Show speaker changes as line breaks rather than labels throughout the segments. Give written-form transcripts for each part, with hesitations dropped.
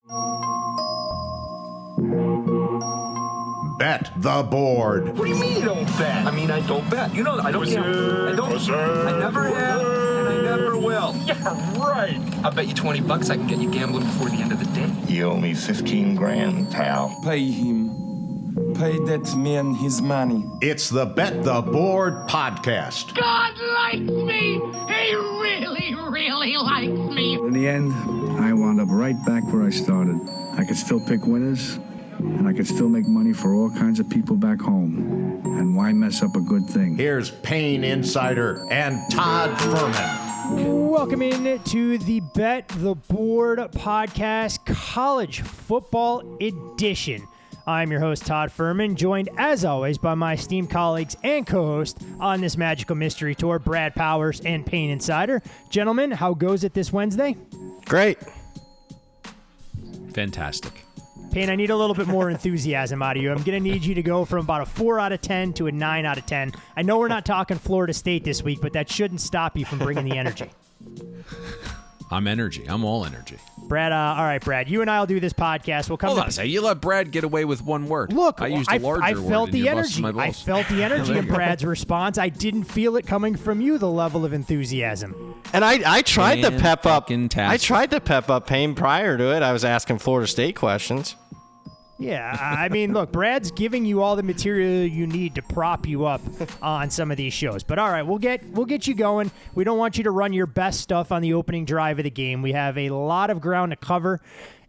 Bet the board.
What do you mean you don't bet? I mean, I don't bet. You know, I don't gamble. I don't. I never have, and I never will. Yeah, right. I'll bet you $20 I can get you gambling before the end of the day.
You owe me 15 grand, pal.
Pay him. Pay that man his money.
It's the Bet the Board podcast.
God likes me. He really, really likes me.
In the end, I wound up right back where I started. I could still pick winners, and I could still make money for all kinds of people back home. And why mess up a good thing?
Here's Payne Insider and Todd Fuhrman.
Welcome in to the Bet the Board podcast, college football edition. I'm your host, Todd Fuhrman, joined as always by my esteemed colleagues and co-host on this magical mystery tour, Brad Powers and Payne Insider. Gentlemen, how goes it this Wednesday?
Great.
Fantastic.
Payne, I need a little bit more enthusiasm out of you. I'm going to need you to go from about a 4 out of 10 to a 9 out of 10. I know we're not talking Florida State this week, but that shouldn't stop you from bringing the energy.
I'm energy. I'm all energy.
Brad, all right, Brad, you and I will do this podcast. We'll come.
Hold on a second. You let Brad get away with one word.
Look,
I used a larger
I
word.
felt the
and you
energy.
busted my
I
balls.
felt the energy in Brad's response. I didn't feel it coming from you, the level of enthusiasm.
And I tried to pep up.
Fan-fucking-tastic.
I tried to pep up Payne prior to it. I was asking Florida State questions.
Yeah, I mean, look, Brad's giving you all the material you need to prop you up on some of these shows. But all right, we'll get you going. We don't want you to run your best stuff on the opening drive of the game. We have a lot of ground to cover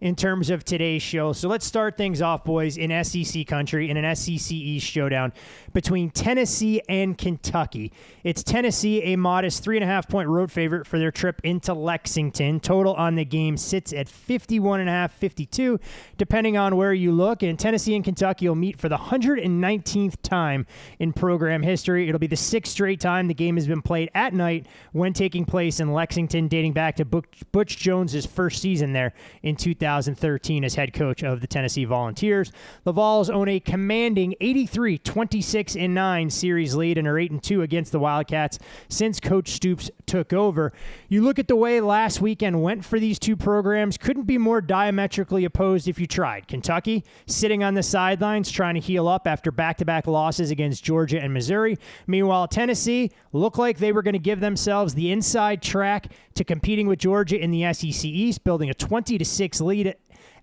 in terms of today's show. So let's start things off, boys, in SEC country in an SEC East showdown between Tennessee and Kentucky. It's Tennessee, a modest 3.5-point road favorite for their trip into Lexington. Total on the game sits at 51.5, 52, depending on where you look. And Tennessee and Kentucky will meet for the 119th time in program history. It'll be the 6th straight time the game has been played at night when taking place in Lexington, dating back to Butch Jones's first season there in 2013 as head coach of the Tennessee Volunteers. The Vols own a commanding 83-26-9 series lead and are 8-2 against the Wildcats since Coach Stoops took over. You look at the way last weekend went for these two programs, couldn't be more diametrically opposed if you tried. Kentucky sitting on the sidelines trying to heal up after back-to-back losses against Georgia and Missouri. Meanwhile, Tennessee looked like they were going to give themselves the inside track to competing with Georgia in the SEC East, building a 20-6 lead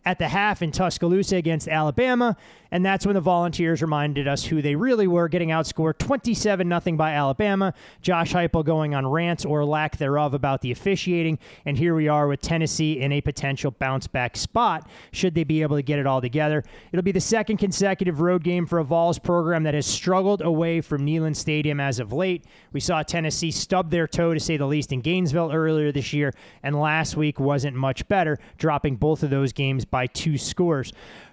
at the half in Tuscaloosa against Alabama, and that's when the Volunteers reminded us who they really were, getting outscored 27-0 by Alabama. Josh Heupel going on rants or lack thereof about the officiating, and here we are with Tennessee in a potential bounce-back spot should they be able to get it all together. It'll be the second consecutive road game for a Vols program that has struggled away from Neyland Stadium as of late. We saw Tennessee stub their toe, to say the least, in Gainesville earlier this year, and last week wasn't much better, dropping both of those games by 2 scores.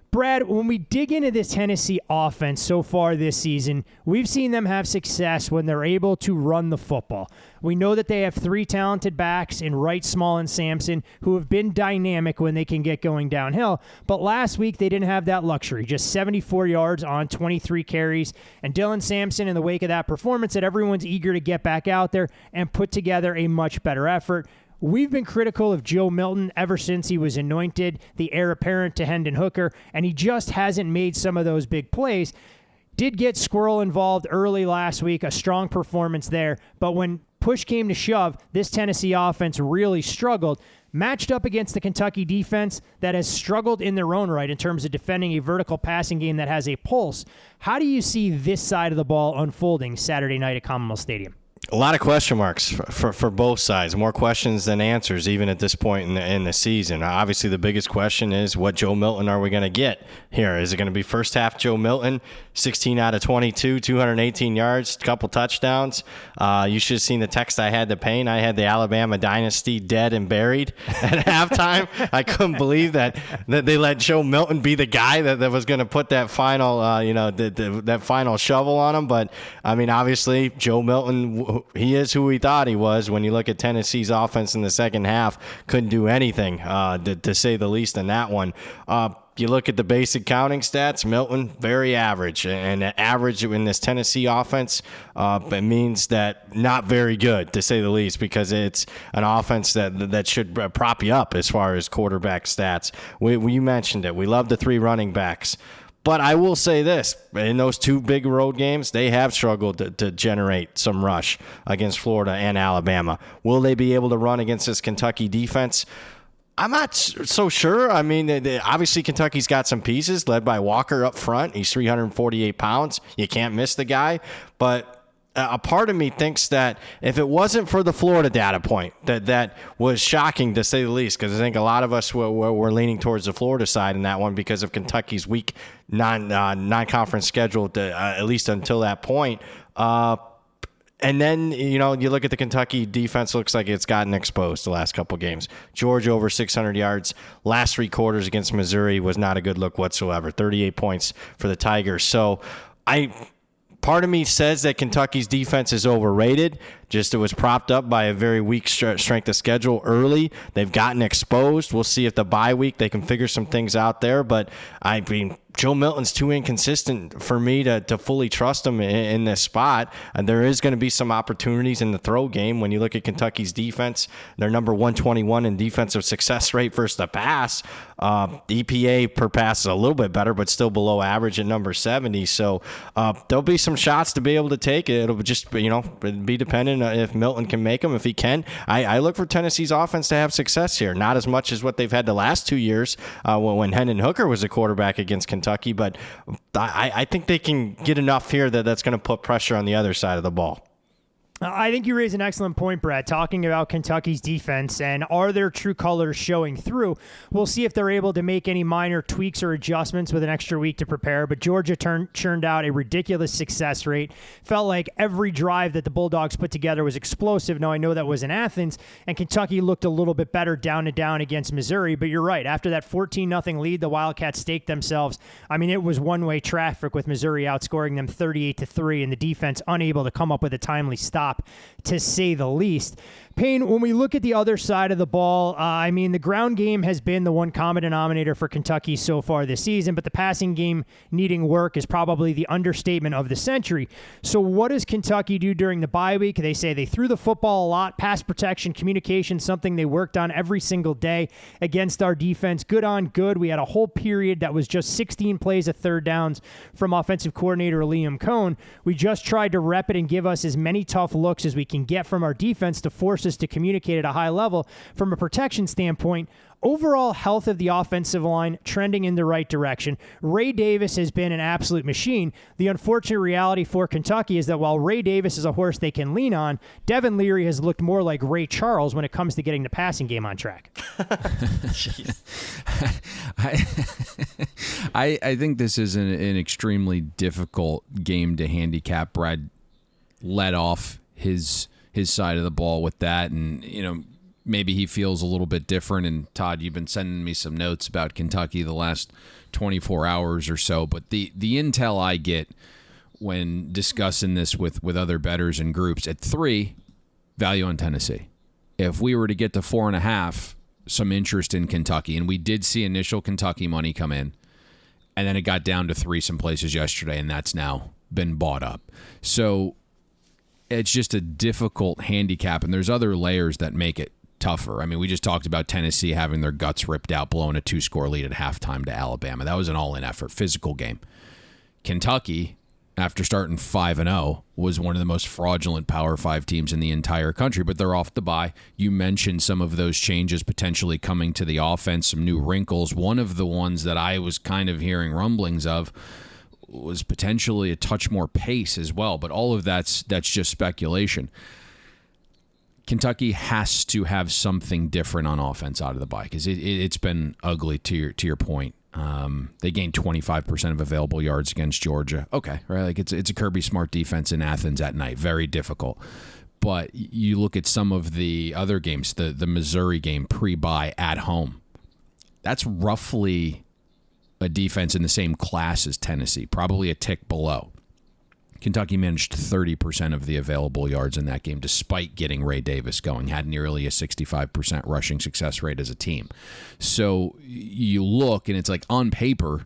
Brad, when we dig into this Tennessee offense so far this season, we've seen them have success when they're able to run the football. We know that they have 3 talented backs in Wright, Small, and Sampson who have been dynamic when they can get going downhill. But last week, they didn't have that luxury. Just 74 yards on 23 carries. And Dylan Sampson, in the wake of that performance, said everyone's eager to get back out there and put together a much better effort. We've been critical of Joe Milton ever since he was anointed the heir apparent to Hendon Hooker, and he just hasn't made some of those big plays. Did get Squirrel involved early last week, a strong performance there, but when push came to shove, this Tennessee offense really struggled, matched up against the Kentucky defense that has struggled in their own right in terms of defending a vertical passing game that has a pulse. How do you see this side of the ball unfolding Saturday night at Commonwealth Stadium?
A lot of question marks for both sides. More questions than answers, even at this point in the season. Obviously, the biggest question is, what Joe Milton are we going to get here? Is it going to be first half Joe Milton, 16 out of 22, 218 yards, couple touchdowns? You should have seen the text I had to Payne. I had the Alabama dynasty dead and buried at halftime. I couldn't believe that they let Joe Milton be the guy that was going to put that final, that final shovel on him. But I mean, obviously, Joe Milton, he is who we thought he was. When you look at Tennessee's offense in the second half, couldn't do anything, to say the least, in that one. You look at the basic counting stats, Milton, very average. And average in this Tennessee offense, it means that not very good, to say the least, because it's an offense that should prop you up as far as quarterback stats. You mentioned it. We love the 3 running backs. But I will say this, in those 2 big road games, they have struggled to generate some rush against Florida and Alabama. Will they be able to run against this Kentucky defense? I'm not so sure. I mean, obviously Kentucky's got some pieces, led by Walker up front. He's 348 pounds. You can't miss the guy. But a part of me thinks that if it wasn't for the Florida data point, that was shocking to say the least, because I think a lot of us were leaning towards the Florida side in that one because of Kentucky's weak non-conference schedule, at least until that point. And then, you look at the Kentucky defense, looks like it's gotten exposed the last couple games. Georgia over 600 yards. Last 3 quarters against Missouri was not a good look whatsoever. 38 points for the Tigers. So part of me says that Kentucky's defense is overrated. Just it was propped up by a very weak strength of schedule early. They've gotten exposed. We'll see if the bye week they can figure some things out there. But I mean, Joe Milton's too inconsistent for me to fully trust him in this spot. And there is going to be some opportunities in the throw game. When you look at Kentucky's defense, they're number 121 in defensive success rate versus the pass. EPA per pass is a little bit better, but still below average at number 70. So there'll be some shots to be able to take. It'll just be dependent if Milton can make them. If he can, I look for Tennessee's offense to have success here. Not as much as what they've had the last 2 years when Hendon Hooker was a quarterback against Kentucky, but I think they can get enough here that's going to put pressure on the other side of the ball.
I think you raise an excellent point, Brad, talking about Kentucky's defense and are their true colors showing through. We'll see if they're able to make any minor tweaks or adjustments with an extra week to prepare, but Georgia churned out a ridiculous success rate. Felt like every drive that the Bulldogs put together was explosive. Now, I know that was in Athens, and Kentucky looked a little bit better down to down against Missouri, but you're right. After that 14-0 lead, the Wildcats staked themselves. I mean, it was one-way traffic with Missouri outscoring them 38-3, and the defense unable to come up with a timely stop, to say the least. Payne, when we look at the other side of the ball, I mean, the ground game has been the one common denominator for Kentucky so far this season, but the passing game needing work is probably the understatement of the century. So what does Kentucky do during the bye week? They say they threw the football a lot, pass protection, communication, something they worked on every single day against our defense. Good on good. We had a whole period that was just 16 plays of third downs from offensive coordinator Liam Cohn. We just tried to rep it and give us as many tough looks as we can get from our defense to force us to communicate at a high level. From a protection standpoint, overall health of the offensive line trending in the right direction. Ray Davis has been an absolute machine. The unfortunate reality for Kentucky is that while Ray Davis is a horse they can lean on, Devin Leary has looked more like Ray Charles when it comes to getting the passing game on track.
I think this is an extremely difficult game to handicap. Brad led off his side of the ball with that, and maybe he feels a little bit different. And Todd, you've been sending me some notes about Kentucky the last 24 hours or so, but the intel I get when discussing this with other bettors and groups, at 3, value on Tennessee. If we were to get to 4.5, some interest in Kentucky, and we did see initial Kentucky money come in, and then it got down to 3 some places yesterday, and that's now been bought up. So it's just a difficult handicap, and there's other layers that make it tougher. I mean, we just talked about Tennessee having their guts ripped out, blowing a 2-score lead at halftime to Alabama. That was an all-in effort, physical game. Kentucky, after starting 5-0, was one of the most fraudulent Power 5 teams in the entire country, but they're off the bye. You mentioned some of those changes potentially coming to the offense, some new wrinkles. One of the ones that I was kind of hearing rumblings of was potentially a touch more pace as well, but all of that's just speculation. Kentucky has to have something different on offense out of the bye because it's been ugly to your point. They gained 25% of available yards against Georgia. Okay, right? Like it's a Kirby Smart defense in Athens at night. Very difficult. But you look at some of the other games, the Missouri game pre-bye at home. That's roughly a defense in the same class as Tennessee, probably a tick below. Kentucky managed 30% of the available yards in that game, despite getting Ray Davis going, had nearly a 65% rushing success rate as a team. So you look, and it's like on paper,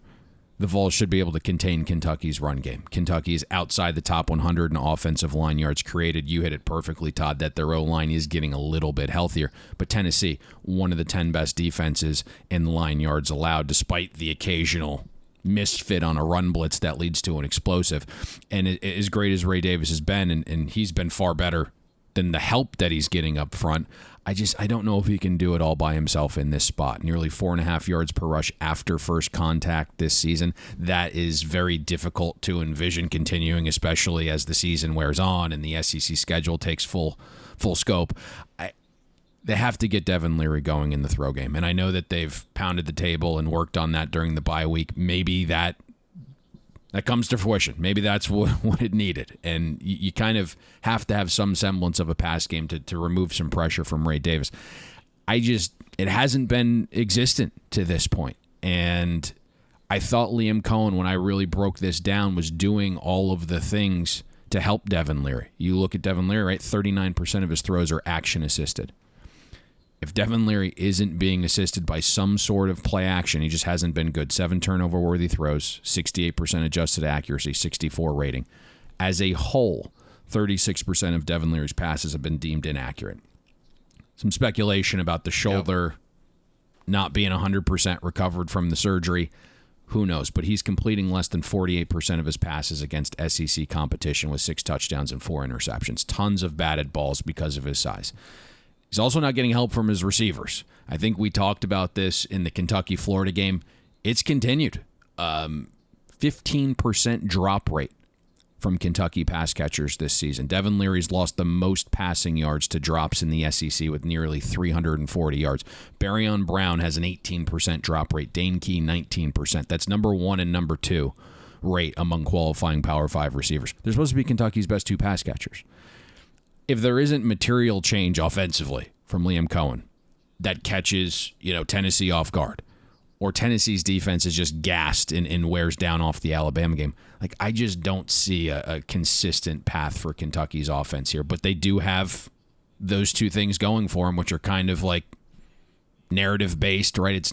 the Vols should be able to contain Kentucky's run game. Kentucky is outside the top 100 in offensive line yards created. You hit it perfectly, Todd, that their O-line is getting a little bit healthier. But Tennessee, one of the 10 best defenses in line yards allowed, despite the occasional misfit on a run blitz that leads to an explosive. And as great as Ray Davis has been, and he's been far better than the help that he's getting up front, I don't know if he can do it all by himself in this spot. Nearly 4.5 yards per rush after first contact this season. That is very difficult to envision continuing, especially as the season wears on and the SEC schedule takes full scope. They have to get Devin Leary going in the throw game. And I know that they've pounded the table and worked on that during the bye week. Maybe that comes to fruition. Maybe that's what it needed. And you kind of have to have some semblance of a pass game to remove some pressure from Ray Davis. It hasn't been existent to this point. And I thought Liam Cohen, when I really broke this down, was doing all of the things to help Devin Leary. You look at Devin Leary, right? 39% of his throws are action assisted. If Devin Leary isn't being assisted by some sort of play action, he just hasn't been good. 7 turnover-worthy throws, 68% adjusted accuracy, 64 rating. As a whole, 36% of Devin Leary's passes have been deemed inaccurate. Some speculation about the shoulder not being 100% recovered from the surgery. Who knows? But he's completing less than 48% of his passes against SEC competition with 6 touchdowns and 4 interceptions. Tons of batted balls because of his size. He's also not getting help from his receivers. I think we talked about this in the Kentucky-Florida game. It's continued. 15% drop rate from Kentucky pass catchers this season. Devin Leary's lost the most passing yards to drops in the SEC with nearly 340 yards. Barrion Brown has an 18% drop rate. Dane Key, 19%. That's number 1 and number 2 rate among qualifying Power 5 receivers. They're supposed to be Kentucky's best 2 pass catchers. If there isn't material change offensively from Liam Cohen that catches, Tennessee off guard, or Tennessee's defense is just gassed and wears down off the Alabama game, I just don't see a consistent path for Kentucky's offense here. But they do have those 2 things going for them, which are kind of like narrative based, right? It's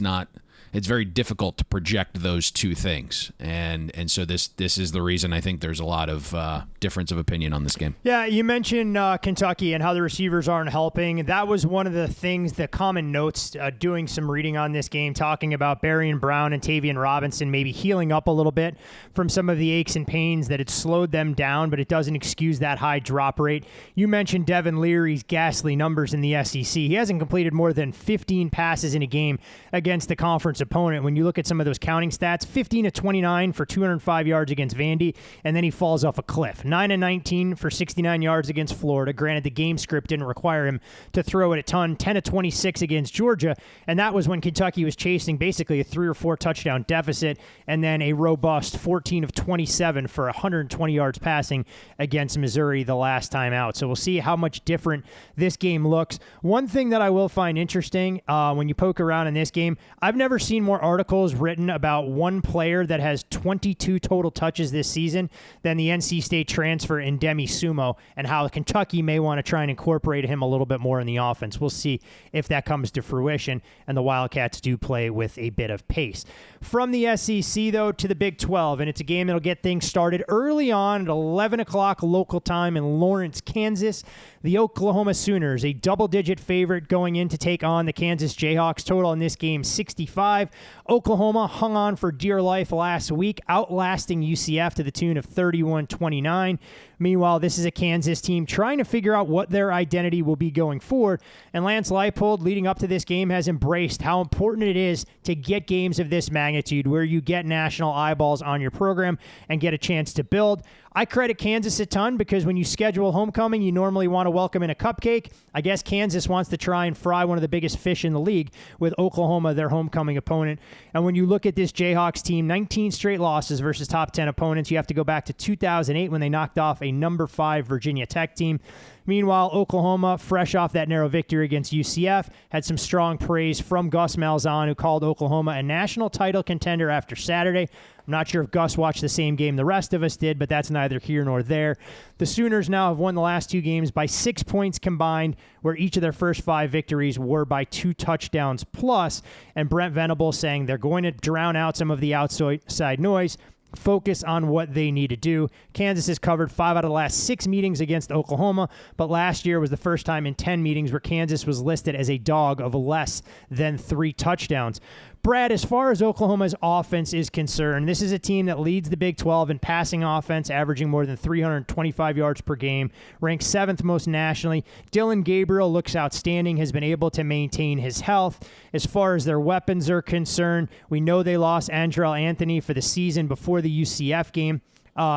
very difficult to project those 2 things. And so this is the reason I think there's a lot of difference of opinion on this game.
Yeah, you mentioned Kentucky and how the receivers aren't helping. That was one of the things, the common notes, doing some reading on this game, talking about Barrion Brown and Tavian Robinson maybe healing up a little bit from some of the aches and pains that had slowed them down, but it doesn't excuse that high drop rate. You mentioned Devin Leary's ghastly numbers in the SEC. He hasn't completed more than 15 passes in a game against the conference opponent. When you look at some of those counting stats, 15 of 29 for 205 yards against Vandy, and then he falls off a cliff. 9 of 19 for 69 yards against Florida. Granted, the game script didn't require him to throw it a ton. 10 of 26 against Georgia, and that was when Kentucky was chasing basically a 3 or 4 touchdown deficit, and then a robust 14 of 27 for 120 yards passing against Missouri the last time out. So we'll see how much different this game looks. One thing that I will find interesting when you poke around in this game, I've never seen more articles written about one player that has 22 total touches this season than the NC State transfer Ndemi Sumo, and how Kentucky may want to try and incorporate him a little bit more in the offense. We'll see if that comes to fruition, and the Wildcats do play with a bit of pace. From the SEC, though, to the Big 12, and it's a game that'll get things started early on at 11 o'clock local time in Lawrence, Kansas. The Oklahoma Sooners, a double-digit favorite going in to take on the Kansas Jayhawks. Total in this game, 65. Oklahoma hung on for dear life last week, outlasting UCF to the tune of 31-29. Meanwhile, this is a Kansas team trying to figure out what their identity will be going forward. And Lance Leipold, leading up to this game, has embraced how important it is to get games of this magnitude where you get national eyeballs on your program and get a chance to build. I credit Kansas a ton because when you schedule homecoming, you normally want to welcome in a cupcake. I guess Kansas wants to try and fry one of the biggest fish in the league with Oklahoma, their homecoming opponent. And when you look at this Jayhawks team, 19 straight losses versus top 10 opponents. You have to go back to 2008 when they knocked off a number 5 Virginia Tech team. Meanwhile, Oklahoma, fresh off that narrow victory against UCF, had some strong praise from Gus Malzahn, who called Oklahoma a national title contender after Saturday. I'm not sure if Gus watched the same game the rest of us did, but that's neither here nor there. The Sooners now have won the last 2 games by 6 points combined, where each of their first 5 victories were by 2 touchdowns plus. And Brent Venables saying they're going to drown out some of the outside noise, focus on what they need to do. Kansas has covered 5 out of the last 6 meetings against Oklahoma, but last year was the first time in 10 meetings where Kansas was listed as a dog of less than 3 touchdowns. Brad, as far as Oklahoma's offense is concerned, this is a team that leads the Big 12 in passing offense, averaging more than 325 yards per game, ranked 7th most nationally. Dillon Gabriel looks outstanding, has been able to maintain his health. As far as their weapons are concerned, we know they lost Andrell Anthony for the season before the UCF game.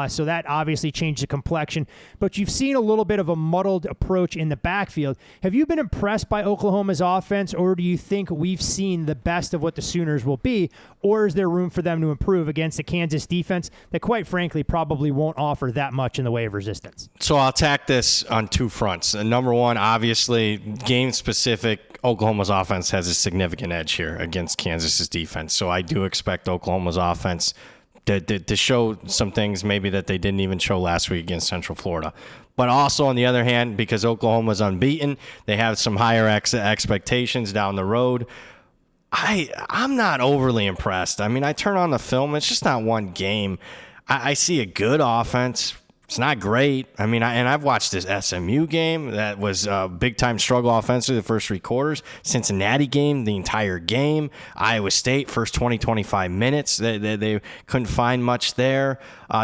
So that obviously changed the complexion. But you've seen a little bit of a muddled approach in the backfield. Have you been impressed by Oklahoma's offense, or do you think we've seen the best of what the Sooners will be, or is there room for them to improve against the Kansas defense that, quite frankly, probably won't offer that much in the way of resistance?
So I'll attack this on 2 fronts. Number one, obviously, game-specific, Oklahoma's offense has a significant edge here against Kansas's defense. So I do expect Oklahoma's offense to show some things maybe that they didn't even show last week against Central Florida. But also, on the other hand, because Oklahoma's unbeaten, they have some higher expectations down the road. I'm not overly impressed. I mean, I turn on the film. It's just not one game. I see a good offense. It's not great. I mean, I've watched this SMU game that was a big-time struggle offensively the first 3 quarters. Cincinnati game, the entire game. Iowa State, first 20, 25 minutes. They couldn't find much there.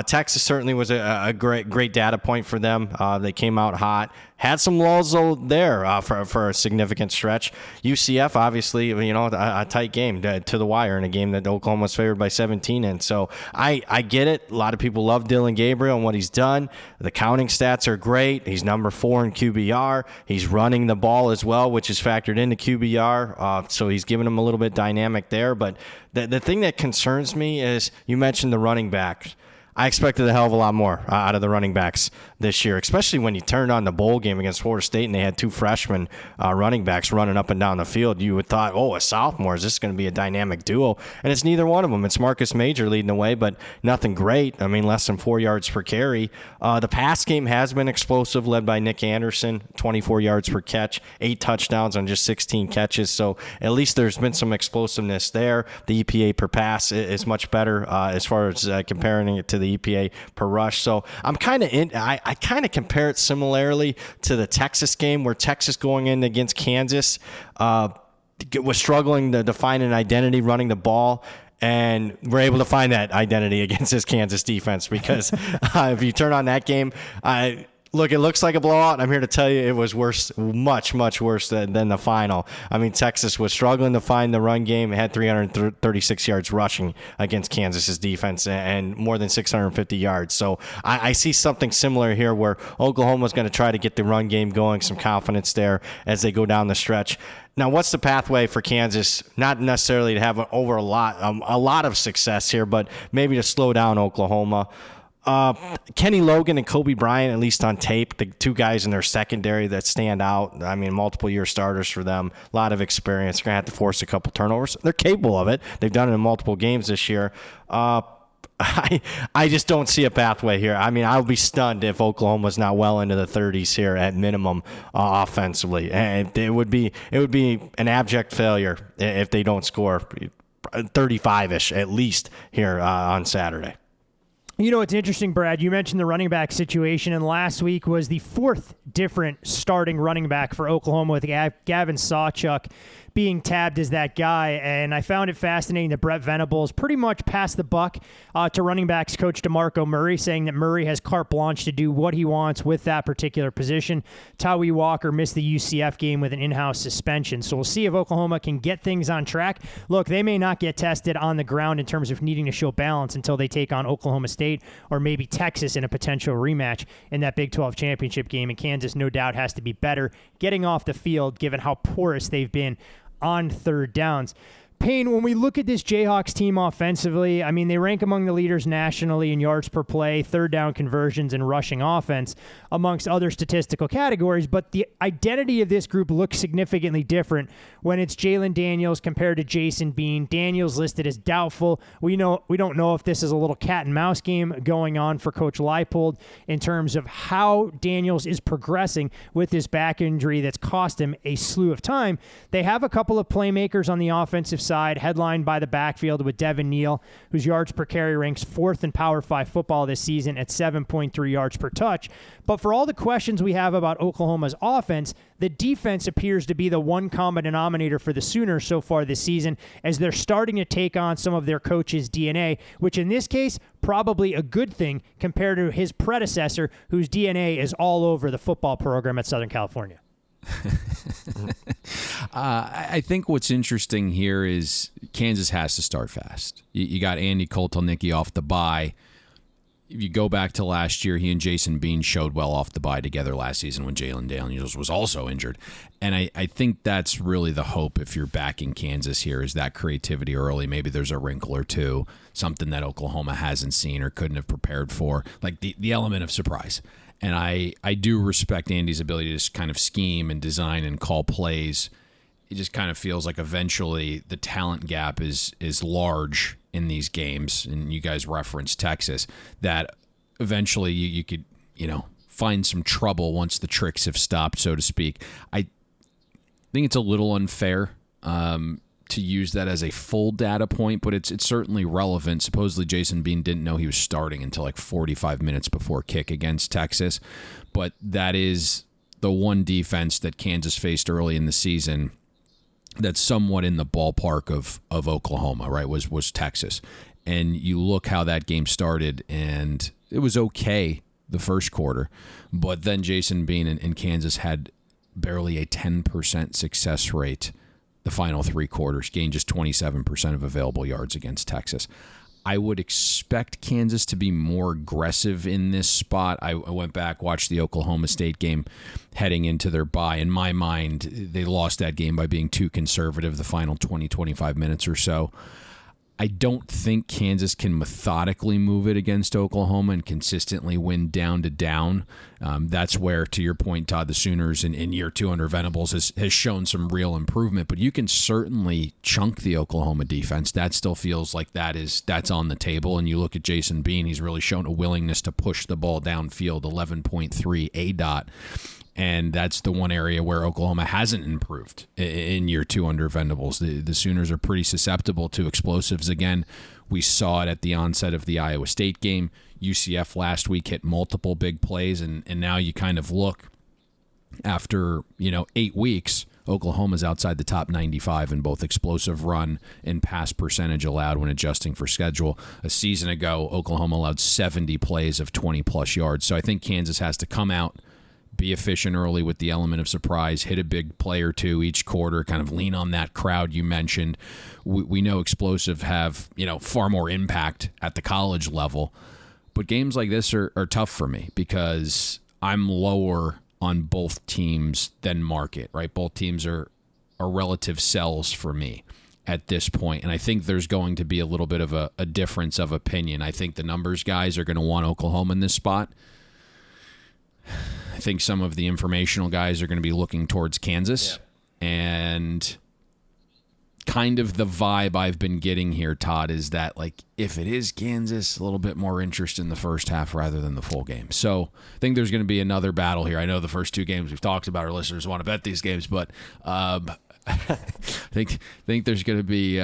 Texas certainly was a great data point for them. They came out hot. Had some lulls there for a significant stretch. UCF, obviously, a tight game to the wire in a game that Oklahoma was favored by 17 in. So I get it. A lot of people love Dillon Gabriel and what he's done. The counting stats are great. He's number 4 in QBR. He's running the ball as well, which is factored into QBR. So he's giving them a little bit dynamic there. But the thing that concerns me is you mentioned the running backs. I expected a hell of a lot more out of the running backs this year, especially when you turned on the bowl game against Florida State and they had 2 freshman running backs running up and down the field. You would thought, a sophomore, is this going to be a dynamic duo? And it's neither one of them. It's Marcus Major leading the way, but nothing great. I mean, less than 4 yards per carry. The pass game has been explosive, led by Nick Anderson, 24 yards per catch, 8 touchdowns on just 16 catches. So at least there's been some explosiveness there. The EPA per pass is much better as far as comparing it to the EPA per rush. So I'm kind of I kind of compare it similarly to the Texas game, where Texas going in against Kansas was struggling to find an identity running the ball. And we're able to find that identity against this Kansas defense because if you turn on that game, look, it looks like a blowout. I'm here to tell you it was worse, much, much worse than the final. I mean, Texas was struggling to find the run game. It had 336 yards rushing against Kansas's defense and more than 650 yards. So I see something similar here where Oklahoma's going to try to get the run game going, some confidence there as they go down the stretch. Now, what's the pathway for Kansas? Not necessarily to have a lot of success here, but maybe to slow down Oklahoma. Kenny Logan and Kobe Bryant, at least on tape, the 2 guys in their secondary that stand out. I mean, multiple-year starters for them. A lot of experience. They're going to have to force a couple turnovers. They're capable of it. They've done it in multiple games this year. I just don't see a pathway here. I mean, I'll be stunned if Oklahoma's not well into the 30s here at minimum offensively. And it would be an abject failure if they don't score 35-ish at least here on Saturday.
You know, it's interesting, Brad. You mentioned the running back situation, and last week was the 4th different starting running back for Oklahoma with Gavin Sawchuk being tabbed as that guy. And I found it fascinating that Brett Venables pretty much passed the buck to running backs coach DeMarco Murray, saying that Murray has carte blanche to do what he wants with that particular position. Tawee Walker missed the UCF game with an in-house suspension. So we'll see if Oklahoma can get things on track. Look, they may not get tested on the ground in terms of needing to show balance until they take on Oklahoma State or maybe Texas in a potential rematch in that Big 12 championship game. And Kansas, no doubt, has to be better getting off the field given how porous they've been on third downs. Payne, when we look at this Jayhawks team offensively, I mean, they rank among the leaders nationally in yards per play, third down conversions, and rushing offense, amongst other statistical categories. But the identity of this group looks significantly different when it's Jalen Daniels compared to Jason Bean. Daniels listed as doubtful. We don't know if this is a little cat and mouse game going on for Coach Leipold in terms of how Daniels is progressing with this back injury that's cost him a slew of time. They have a couple of playmakers on the offensive side, headlined by the backfield with Devin Neal, whose yards per carry ranks 4th in Power 5 football this season at 7.3 yards per touch. But for all the questions we have about Oklahoma's offense, the defense appears to be the one common denominator for the Sooners so far this season, as they're starting to take on some of their coach's DNA, which in this case, probably a good thing compared to his predecessor, whose DNA is all over the football program at Southern California.
I think what's interesting here is Kansas has to start fast. You got Andy Koltelnicki off the bye. If you go back to last year, he and Jason Bean showed well off the bye together last season when Jalen Daniels was also injured. And I think that's really the hope if you're backing Kansas here, is that creativity early. Maybe there's a wrinkle or two, something that Oklahoma hasn't seen or couldn't have prepared for, like the element of surprise. And I do respect Andy's ability to just kind of scheme and design and call plays. It just kind of feels like eventually the talent gap is large in these games, and you guys referenced Texas, that eventually you could, find some trouble once the tricks have stopped, so to speak. I think it's a little unfair to use that as a full data point, but it's certainly relevant. Supposedly Jason Bean didn't know he was starting until like 45 minutes before kick against Texas, but that is the one defense that Kansas faced early in the season that's somewhat in the ballpark of Oklahoma, right, was Texas. And you look how that game started, and it was okay the first quarter, but then Jason Bean and Kansas had barely a 10% success rate the final 3 quarters, gained just 27% of available yards against Texas. I would expect Kansas to be more aggressive in this spot. I went back, watched the Oklahoma State game heading into their bye. In my mind, they lost that game by being too conservative the final 20, 25 minutes or so. I don't think Kansas can methodically move it against Oklahoma and consistently win down to down. That's where, to your point, Todd, the Sooners in year 2 under Venables has shown some real improvement. But you can certainly chunk the Oklahoma defense. That still feels like that's on the table. And you look at Jason Bean, he's really shown a willingness to push the ball downfield, 11.3 ADOT. And that's the one area where Oklahoma hasn't improved in year 2 under Venables. The Sooners are pretty susceptible to explosives again. We saw it at the onset of the Iowa State game. UCF last week hit multiple big plays, and now you kind of look after 8 weeks, Oklahoma's outside the top 95 in both explosive run and pass percentage allowed when adjusting for schedule. A season ago, Oklahoma allowed 70 plays of 20-plus yards. So I think Kansas has to come out, be efficient early with the element of surprise, hit a big play or two each quarter, kind of lean on that crowd you mentioned. We know explosive have, far more impact at the college level. But games like this are tough for me because I'm lower on both teams than market, right? Both teams are relative sells for me at this point. And I think there's going to be a little bit of a difference of opinion. I think the numbers guys are going to want Oklahoma in this spot. I think some of the informational guys are going to be looking towards Kansas. Yeah. And kind of the vibe I've been getting here, Todd, is that, like, if it is Kansas, a little bit more interest in the first half rather than the full game. So I think there's going to be another battle here. I know the first 2 games we've talked about, our listeners want to bet these games, but I think there's going to be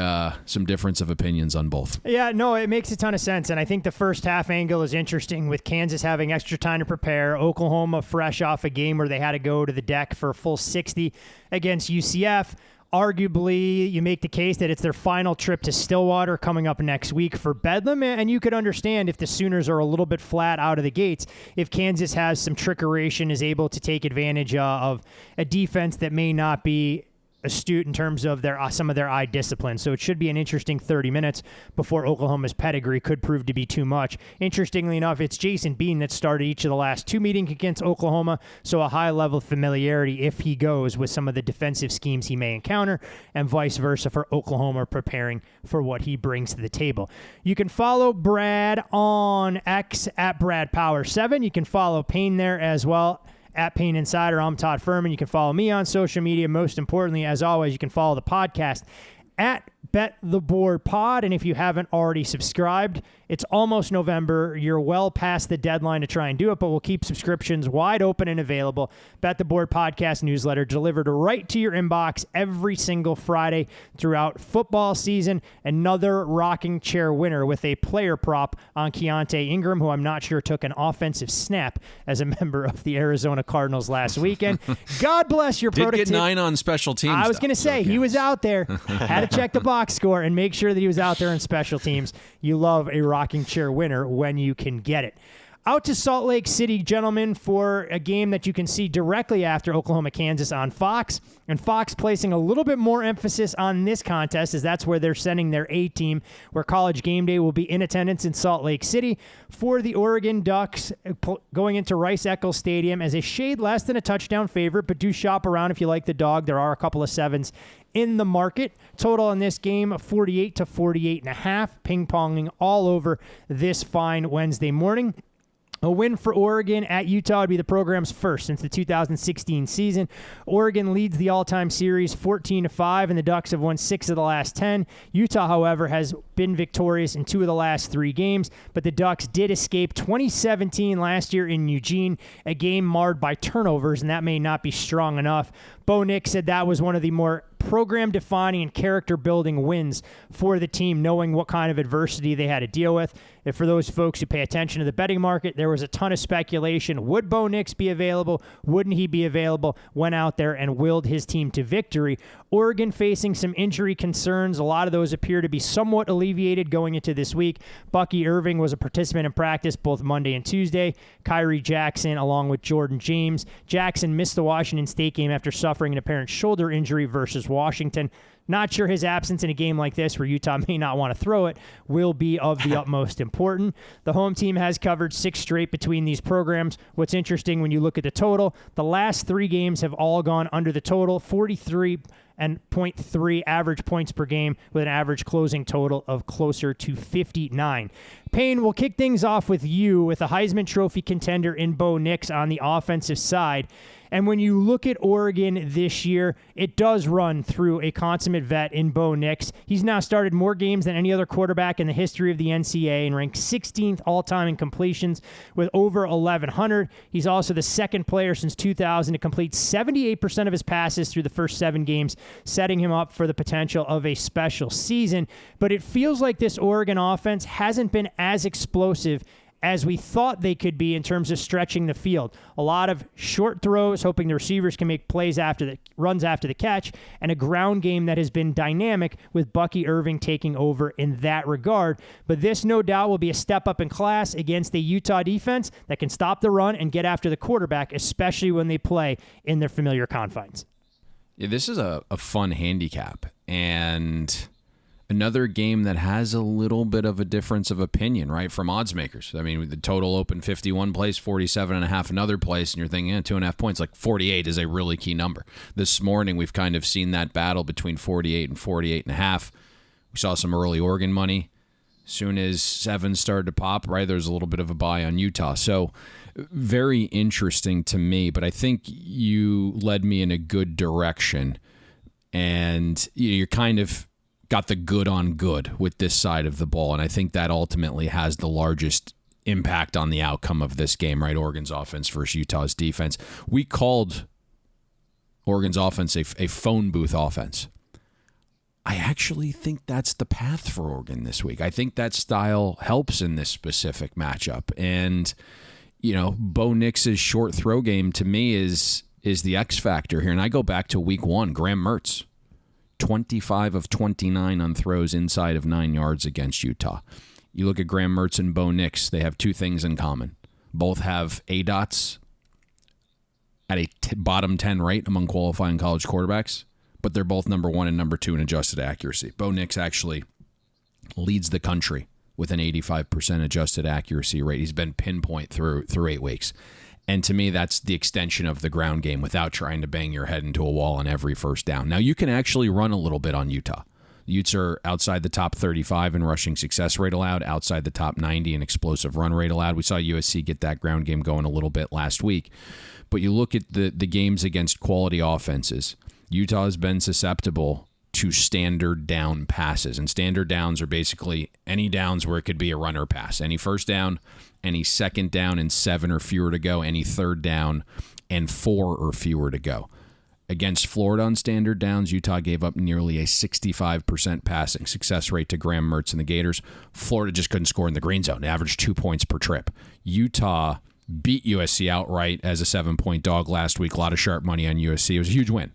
some difference of opinions on both.
Yeah, no, it makes a ton of sense. And I think the first half angle is interesting with Kansas having extra time to prepare, Oklahoma fresh off a game where they had to go to the deck for a full 60 against UCF. Arguably, you make the case that it's their final trip to Stillwater coming up next week for Bedlam, and you could understand if the Sooners are a little bit flat out of the gates, if Kansas has some trickery and is able to take advantage of a defense that may not be astute in terms of their some of their eye discipline. So it should be an interesting 30 minutes before Oklahoma's pedigree could prove to be too much. Interestingly enough, it's Jason Bean that started each of the last 2 meetings against Oklahoma, so a high level of familiarity if he goes with some of the defensive schemes he may encounter, and vice versa for Oklahoma preparing for what he brings to the table. You can follow Brad on X at BradPower7. You can follow Payne there as well, at Payne Insider. I'm Todd Fuhrman. You can follow me on social media. Most importantly, as always, you can follow the podcast at Bet the Board Pod. And if you haven't already subscribed, it's almost November. You're well past the deadline to try and do it, but we'll keep subscriptions wide open and available. Bet the Board podcast newsletter delivered right to your inbox every single Friday throughout football season. Another rocking chair winner with a player prop on Keontae Ingram, who I'm not sure took an offensive snap as a member of the Arizona Cardinals last weekend. God bless your productivity.
Did get 9 on special teams.
I was going to say, he was out there. Had to check the box score and make sure that he was out there in special teams. You love a rocking chair winner when you can get it. Out to Salt Lake City, gentlemen, for a game that you can see directly after Oklahoma-Kansas on Fox. And Fox placing a little bit more emphasis on this contest, as that's where they're sending their A-team, where College Game Day will be in attendance in Salt Lake City for the Oregon Ducks, going into Rice-Eccles Stadium as a shade less than a touchdown favorite, but do shop around if you like the dog. There are a couple of 7s in the market. Total in this game, 48 to 48.5, ping-ponging all over this fine Wednesday morning. A win for Oregon at Utah would be the program's first since the 2016 season. Oregon leads the all-time series 14-5, and the Ducks have won 6 of the last 10. Utah, however, has been victorious in 2 of the last 3 games, but the Ducks did escape 2017 last year in Eugene, a game marred by turnovers, and that may not be strong enough. Bo Nix said that was one of the more program-defining and character-building wins for the team, knowing what kind of adversity they had to deal with. And for those folks who pay attention to the betting market, there was a ton of speculation. Would Bo Nix be available? Wouldn't he be available? Went out there and willed his team to victory. Oregon facing some injury concerns. A lot of those appear to be somewhat alleviated going into this week. Bucky Irving was a participant in practice both Monday and Tuesday. Kyrie Jackson along with Jordan James. Jackson missed the Washington State game after suffering an apparent shoulder injury versus Washington. Not sure his absence in a game like this, where Utah may not want to throw it, will be of the utmost importance. The home team has covered 6 straight between these programs. What's interesting when you look at the total, the last 3 games have all gone under the total, 43 and 0.3 average points per game, with an average closing total of closer to 59. Payne, we'll kick things off with you with a Heisman Trophy contender in Bo Nix on the offensive side. And when you look at Oregon this year, it does run through a consummate vet in Bo Nix. He's now started more games than any other quarterback in the history of the NCAA and ranked 16th all-time in completions with over 1,100. He's also the second player since 2000 to complete 78% of his passes through the first 7 games, setting him up for the potential of a special season. But it feels like this Oregon offense hasn't been as explosive as we thought they could be in terms of stretching the field. A lot of short throws, hoping the receivers can make plays after the runs after the catch, and a ground game that has been dynamic with Bucky Irving taking over in that regard. But this, no doubt, will be a step up in class against the Utah defense that can stop the run and get after the quarterback, especially when they play in their familiar confines.
Yeah, this is a fun handicap, and another game that has a little bit of a difference of opinion, right, from odds makers. I mean, the total open 51 place, 47.5 another place, and you're thinking 2.5 points, like 48 is a really key number. This morning, we've kind of seen that battle between 48 and 48.5. We saw some early Oregon money. As soon as 7 started to pop, right, there's a little bit of a buy on Utah. So very interesting to me, but I think you led me in a good direction, and you're kind of got the good on good with this side of the ball, and I think that ultimately has the largest impact on the outcome of this game, right? Oregon's offense versus Utah's defense. We called Oregon's offense a phone booth offense. I actually think that's the path for Oregon this week. I think that style helps in this specific matchup, and Bo Nix's short throw game to me is the X factor here, and I go back to week 1, Graham Mertz. 25 of 29 on throws inside of 9 yards against Utah. You look at Graham Mertz and Bo Nix, they have 2 things in common. Both have ADOTs at a bottom 10 rate among qualifying college quarterbacks. but they're both number 1 and number 2 in adjusted accuracy. Bo Nix actually leads the country with an 85% adjusted accuracy rate. He's been pinpoint through 8 weeks. And to me, that's the extension of the ground game without trying to bang your head into a wall on every first down. Now, you can actually run a little bit on Utah. The Utes are outside the top 35 in rushing success rate allowed, outside the top 90 in explosive run rate allowed. We saw USC get that ground game going a little bit last week. But you look at the games against quality offenses, Utah has been susceptible to standard down passes. And standard downs are basically any downs where it could be a run or pass. Any first down, any second down and 7 or fewer to go, any third down and 4 or fewer to go. Against Florida on standard downs, Utah gave up nearly a 65% passing success rate to Graham Mertz and the Gators. Florida just couldn't score in the green zone. They averaged 2 points per trip. Utah beat USC outright as a 7-point dog last week. A lot of sharp money on USC. It was a huge win.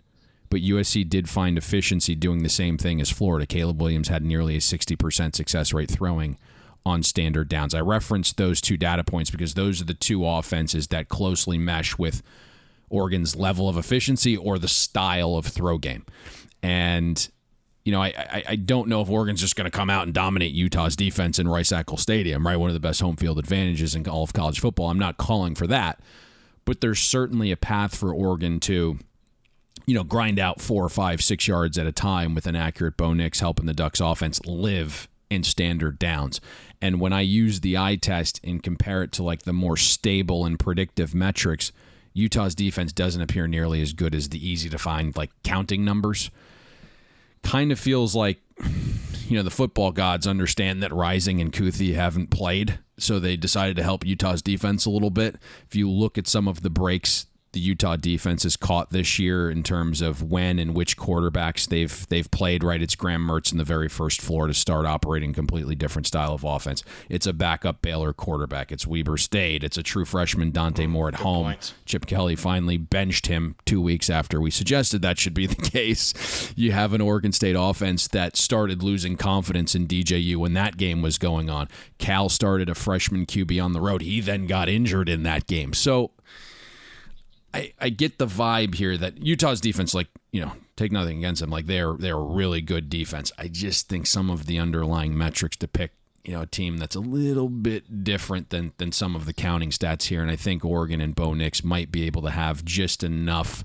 But USC did find efficiency doing the same thing as Florida. Caleb Williams had nearly a 60% success rate throwing on standard downs. I referenced those 2 data points because those are the 2 offenses that closely mesh with Oregon's level of efficiency or the style of throw game. And, I don't know if Oregon's just going to come out and dominate Utah's defense in Rice-Eccles Stadium, right? One of the best home field advantages in all of college football. I'm not calling for that. But there's certainly a path for Oregon to grind out 4 or 5, 6 yards at a time with an accurate Bo Nix helping the Ducks offense live in standard downs. And when I use the eye test and compare it to like the more stable and predictive metrics, Utah's defense doesn't appear nearly as good as the easy to find like counting numbers. Kind of feels like, the football gods understand that Rising and Kuthi haven't played, so they decided to help Utah's defense a little bit. If you look at some of the breaks the Utah defense has caught this year in terms of when and which quarterbacks they've played, right? It's Graham Mertz in the very first Florida start operating a completely different style of offense. It's a backup Baylor quarterback. It's Weber State. It's a true freshman Dante Moore at home. Point. Chip Kelly finally benched him 2 weeks after we suggested that should be the case. You have an Oregon State offense that started losing confidence in DJU when that game was going on. Cal started a freshman QB on the road. He then got injured in that game. So I get the vibe here that Utah's defense, take nothing against them, they're a really good defense. I just think some of the underlying metrics depict, a team that's a little bit different than some of the counting stats here. And I think Oregon and Bo Nix might be able to have just enough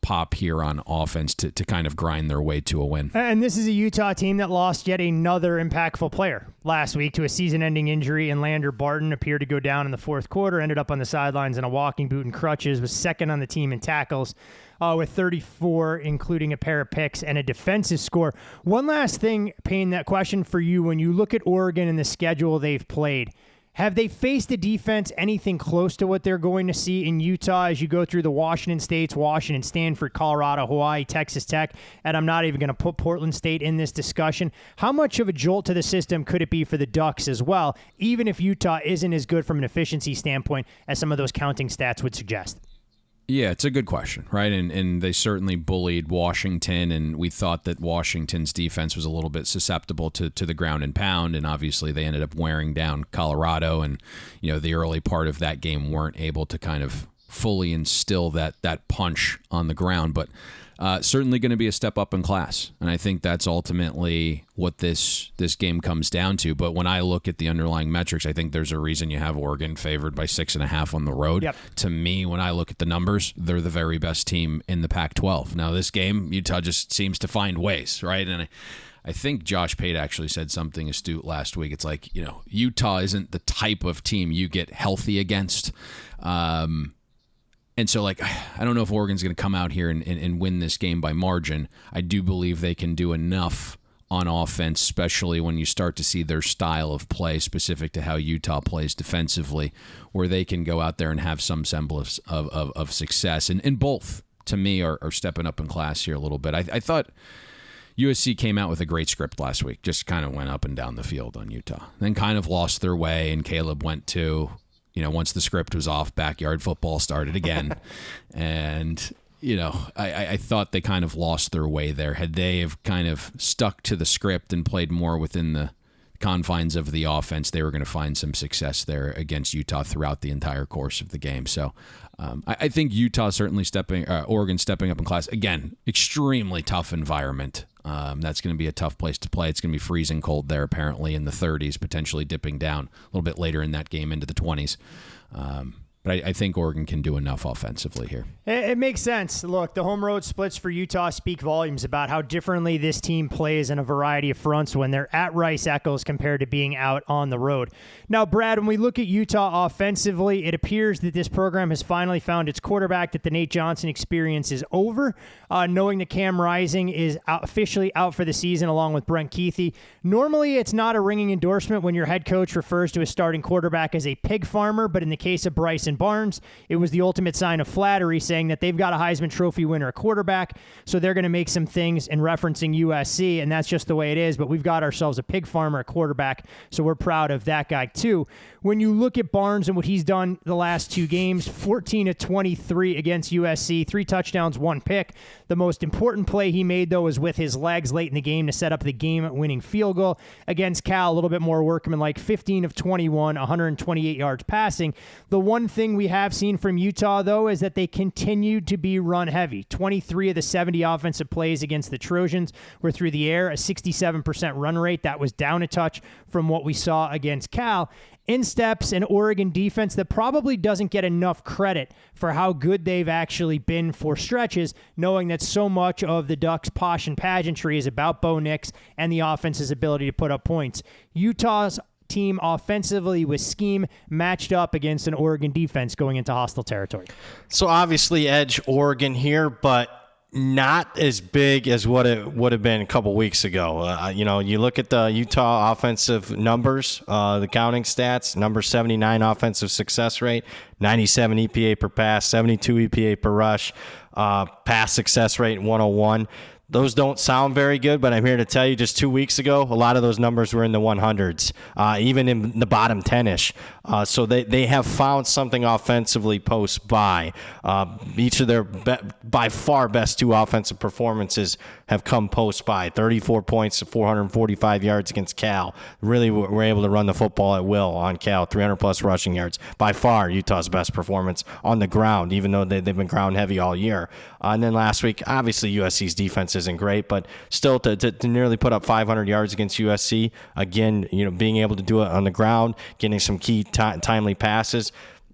pop here on offense to kind of grind their way to a win.
And this is a Utah team that lost yet another impactful player last week to a season-ending injury, and Lander Barton appeared to go down in the fourth quarter, ended up on the sidelines in a walking boot and crutches, was second on the team in tackles with 34, including a pair of picks and a defensive score. One last thing, Payne, that question for you. When you look at Oregon and the schedule they've played, have they faced a defense anything close to what they're going to see in Utah as you go through the Washington States, Washington, Stanford, Colorado, Hawaii, Texas Tech, and I'm not even going to put Portland State in this discussion? How much of a jolt to the system could it be for the Ducks as well, even if Utah isn't as good from an efficiency standpoint as some of those counting stats would suggest?
Yeah, it's a good question, right? And they certainly bullied Washington, and we thought that Washington's defense was a little bit susceptible to the ground and pound, and obviously they ended up wearing down Colorado, and the early part of that game weren't able to kind of fully instill that punch on the ground, but certainly going to be a step up in class, and I think that's ultimately what this game comes down to. But when I look at the underlying metrics, I think there's a reason you have Oregon favored by 6.5 on the road.
Yep.
To me, when I look at the numbers, they're the very best team in the Pac-12. Now, this game, Utah just seems to find ways, right? And I think Josh Pate actually said something astute last week. It's like, Utah isn't the type of team you get healthy against. And so, I don't know if Oregon's going to come out here and win this game by margin. I do believe they can do enough on offense, especially when you start to see their style of play specific to how Utah plays defensively, where they can go out there and have some semblance of success. And both, to me, are stepping up in class here a little bit. I thought USC came out with a great script last week, just kind of went up and down the field on Utah, then kind of lost their way, and Caleb went to... once the script was off, backyard football started again. And, I thought they kind of lost their way there. Had they have kind of stuck to the script and played more within the confines of the offense, they were going to find some success there against Utah throughout the entire course of the game. So I think Utah certainly Oregon stepping up in class. Again, extremely tough environment. That's going to be a tough place to play. It's going to be freezing cold there, apparently in the 30s, potentially dipping down a little bit later in that game into the 20s. But I think Oregon can do enough offensively here.
It makes sense. Look, the home road splits for Utah speak volumes about how differently this team plays in a variety of fronts when they're at Rice Eccles compared to being out on the road. Now, Brad, when we look at Utah offensively, it appears that this program has finally found its quarterback, that the Nate Johnson experience is over, knowing that Cam Rising is officially out for the season along with Brent Keithy. Normally, it's not a ringing endorsement when your head coach refers to his starting quarterback as a pig farmer, but in the case of Bryson Barnes, it was the ultimate sign of flattery, saying that they've got a Heisman Trophy winner quarterback, so they're going to make some things in referencing USC, and that's just the way it is, but we've got ourselves a pig farmer quarterback, so we're proud of that guy too. When you look at Barnes and what he's done the last 2 games, 14 of 23 against USC, 3 touchdowns, 1 pick. The most important play he made, though, was with his legs late in the game to set up the game-winning field goal. Against Cal, a little bit more workmanlike, 15 of 21, 128 yards passing. The one thing we have seen from Utah, though, is that they continued to be run-heavy. 23 of the 70 offensive plays against the Trojans were through the air, a 67% run rate. That was down a touch from what we saw against Cal. In steps an Oregon defense that probably doesn't get enough credit for how good they've actually been for stretches, knowing that so much of the Ducks' posh and pageantry is about Bo Nix and the offense's ability to put up points. Utah's team offensively with scheme matched up against an Oregon defense going into hostile territory.
So obviously edge Oregon here, but not as big as what it would have been a couple weeks ago. You look at the Utah offensive numbers, the counting stats, number 79 offensive success rate, 97 EPA per pass, 72 EPA per rush, pass success rate 101. Those don't sound very good, but I'm here to tell you just 2 weeks ago, a lot of those numbers were in the 100s, even in the bottom 10-ish. So they have found something offensively post-bye. Each of their by far best 2 offensive performances have come post-bye. 34 points, 445 yards against Cal. Really were able to run the football at will on Cal, 300-plus rushing yards. By far, Utah's best performance on the ground, even though they've been ground-heavy all year. And then last week, obviously USC's defense isn't great, but still to nearly put up 500 yards against USC, again, being able to do it on the ground, getting some key timely passes.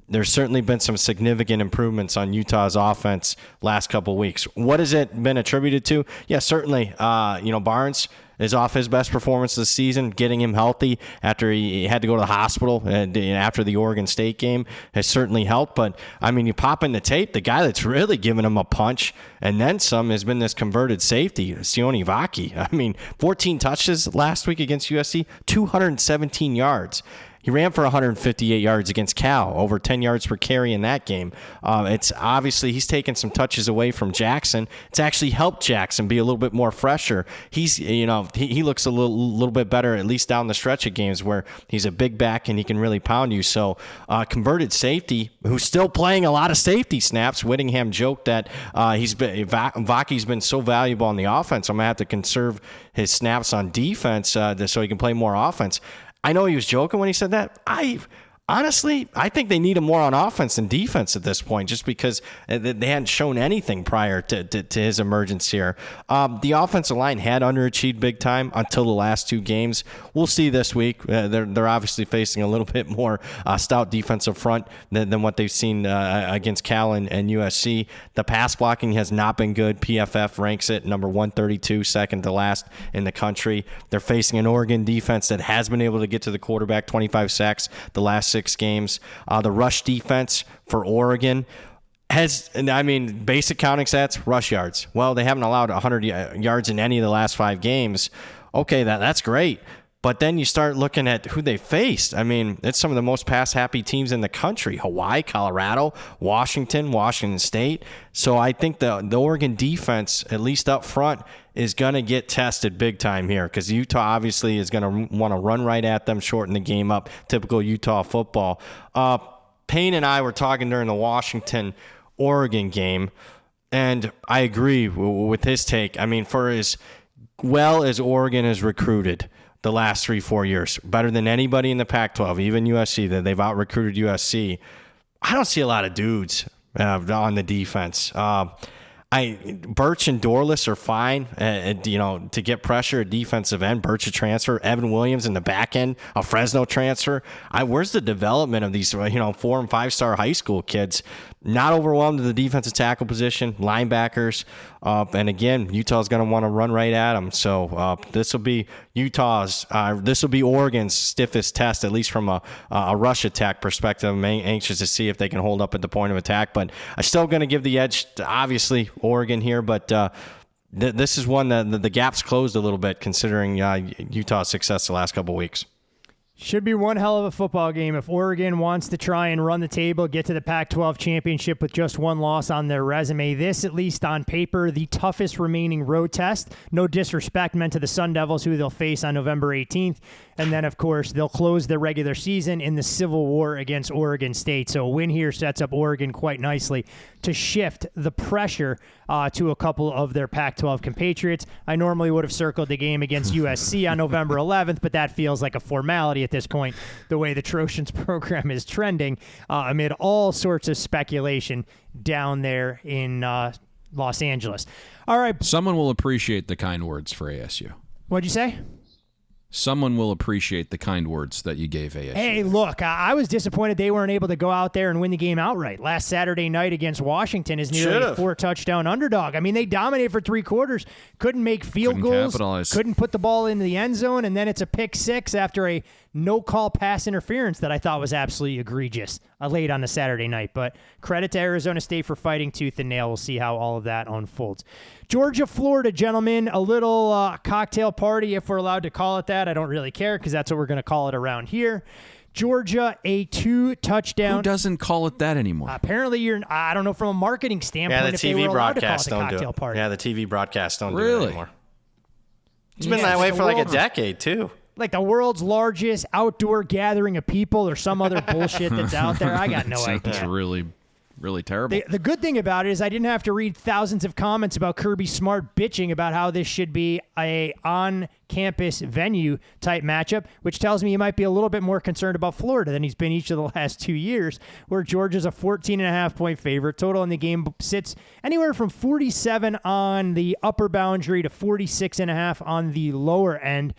There's certainly been some significant improvements on Utah's offense last couple of weeks. What has it been attributed to? Yeah, certainly, Barnes is off his best performance this season. Getting him healthy after he had to go to the hospital and after the Oregon State game has certainly helped. But, you pop in the tape, the guy that's really given him a punch and then some has been this converted safety, Sione Vaki. 14 touches last week against USC, 217 yards. He ran for 158 yards against Cal, over 10 yards per carry in that game. It's obviously he's taken some touches away from Jackson. It's actually helped Jackson be a little bit more fresher. He looks a little bit better, at least down the stretch of games where he's a big back and he can really pound you. So converted safety, who's still playing a lot of safety snaps. Whittingham joked that Vaki's been so valuable on the offense, I'm going to have to conserve his snaps on defense so he can play more offense. I know he was joking when he said that. Honestly, I think they need him more on offense than defense at this point, just because they hadn't shown anything prior to his emergence here. The offensive line had underachieved big time until the last 2 games. We'll see this week. They're obviously facing a little bit more stout defensive front than what they've seen against Cal and USC. The pass blocking has not been good. PFF ranks it number 132, second to last in the country. They're facing an Oregon defense that has been able to get to the quarterback, 25 sacks the last 6 games. The rush defense for Oregon has, basic counting stats, rush yards. Well, they haven't allowed 100 yards in any of the last 5 games. Okay, that's great. But then you start looking at who they faced. It's some of the most pass-happy teams in the country. Hawaii, Colorado, Washington State. So I think the Oregon defense, at least up front, is going to get tested big time here because Utah obviously is going to want to run right at them, shorten the game up, typical Utah football. Payne and I were talking during the Washington-Oregon game, and I agree with his take. For as well as Oregon is recruited, the last 3-4 years. Better than anybody in the Pac-12, even USC. That they've out-recruited USC. I don't see a lot of dudes on the defense. Birch and Dorless are fine, to get pressure at defensive end. Birch a transfer, Evan Williams in the back end, a Fresno transfer. Where's the development of these, 4 and 5-star high school kids? Not overwhelmed at the defensive tackle position, linebackers, and again, Utah's going to want to run right at them. So this will be Oregon's stiffest test, at least from a rush attack perspective. I'm anxious to see if they can hold up at the point of attack, but I'm still going to give the edge to, obviously, Oregon here, but this is one that the gap's closed a little bit considering Utah's success the last couple of weeks.
Should be one hell of a football game if Oregon wants to try and run the table, get to the Pac-12 championship with just one loss on their resume. This, at least on paper, the toughest remaining road test. No disrespect meant to the Sun Devils, who they'll face on November 18th. And then, of course, they'll close their regular season in the Civil War against Oregon State. So a win here sets up Oregon quite nicely to shift the pressure to a couple of their Pac-12 compatriots. I normally would have circled the game against USC on November 11th, but that feels like a formality at this point, the way the Trojans program is trending amid all sorts of speculation down there in Los Angeles. All right.
Someone will appreciate the kind words for ASU.
What'd you say?
Someone will appreciate the kind words that you gave ASU.
Hey, look, I was disappointed they weren't able to go out there and win the game outright. Last Saturday night against Washington is nearly a 4-touchdown underdog. I mean, they dominated for 3 quarters, couldn't make field goals,
capitalize.
Couldn't put the ball into the end zone, and then it's a pick 6 after a no-call pass interference that I thought was absolutely egregious late on the Saturday night. But credit to Arizona State for fighting tooth and nail. We'll see how all of that unfolds. Georgia, Florida, gentlemen, a little cocktail party, if we're allowed to call it that. I don't really care because that's what we're going to call it around here. Georgia, a 2-touchdown.
Who doesn't call it that anymore?
Apparently, I don't know, from a marketing standpoint,
the
if they
TV
were allowed to call it
broadcasts
a
don't do
cocktail
it.
party.
Yeah, the TV broadcasts don't do
Really?
it anymore. It's been that way for like a decade, too.
Like the world's largest outdoor gathering of people or some other bullshit that's out there. I got no idea.
That's really terrible.
The good thing about it is I didn't have to read thousands of comments about Kirby Smart bitching about how this should be a on-campus venue type matchup, which tells me he might be a little bit more concerned about Florida than he's been each of the last 2 years, where Georgia's a 14.5-point favorite. Total in the game sits anywhere from 47 on the upper boundary to 46.5 on the lower end.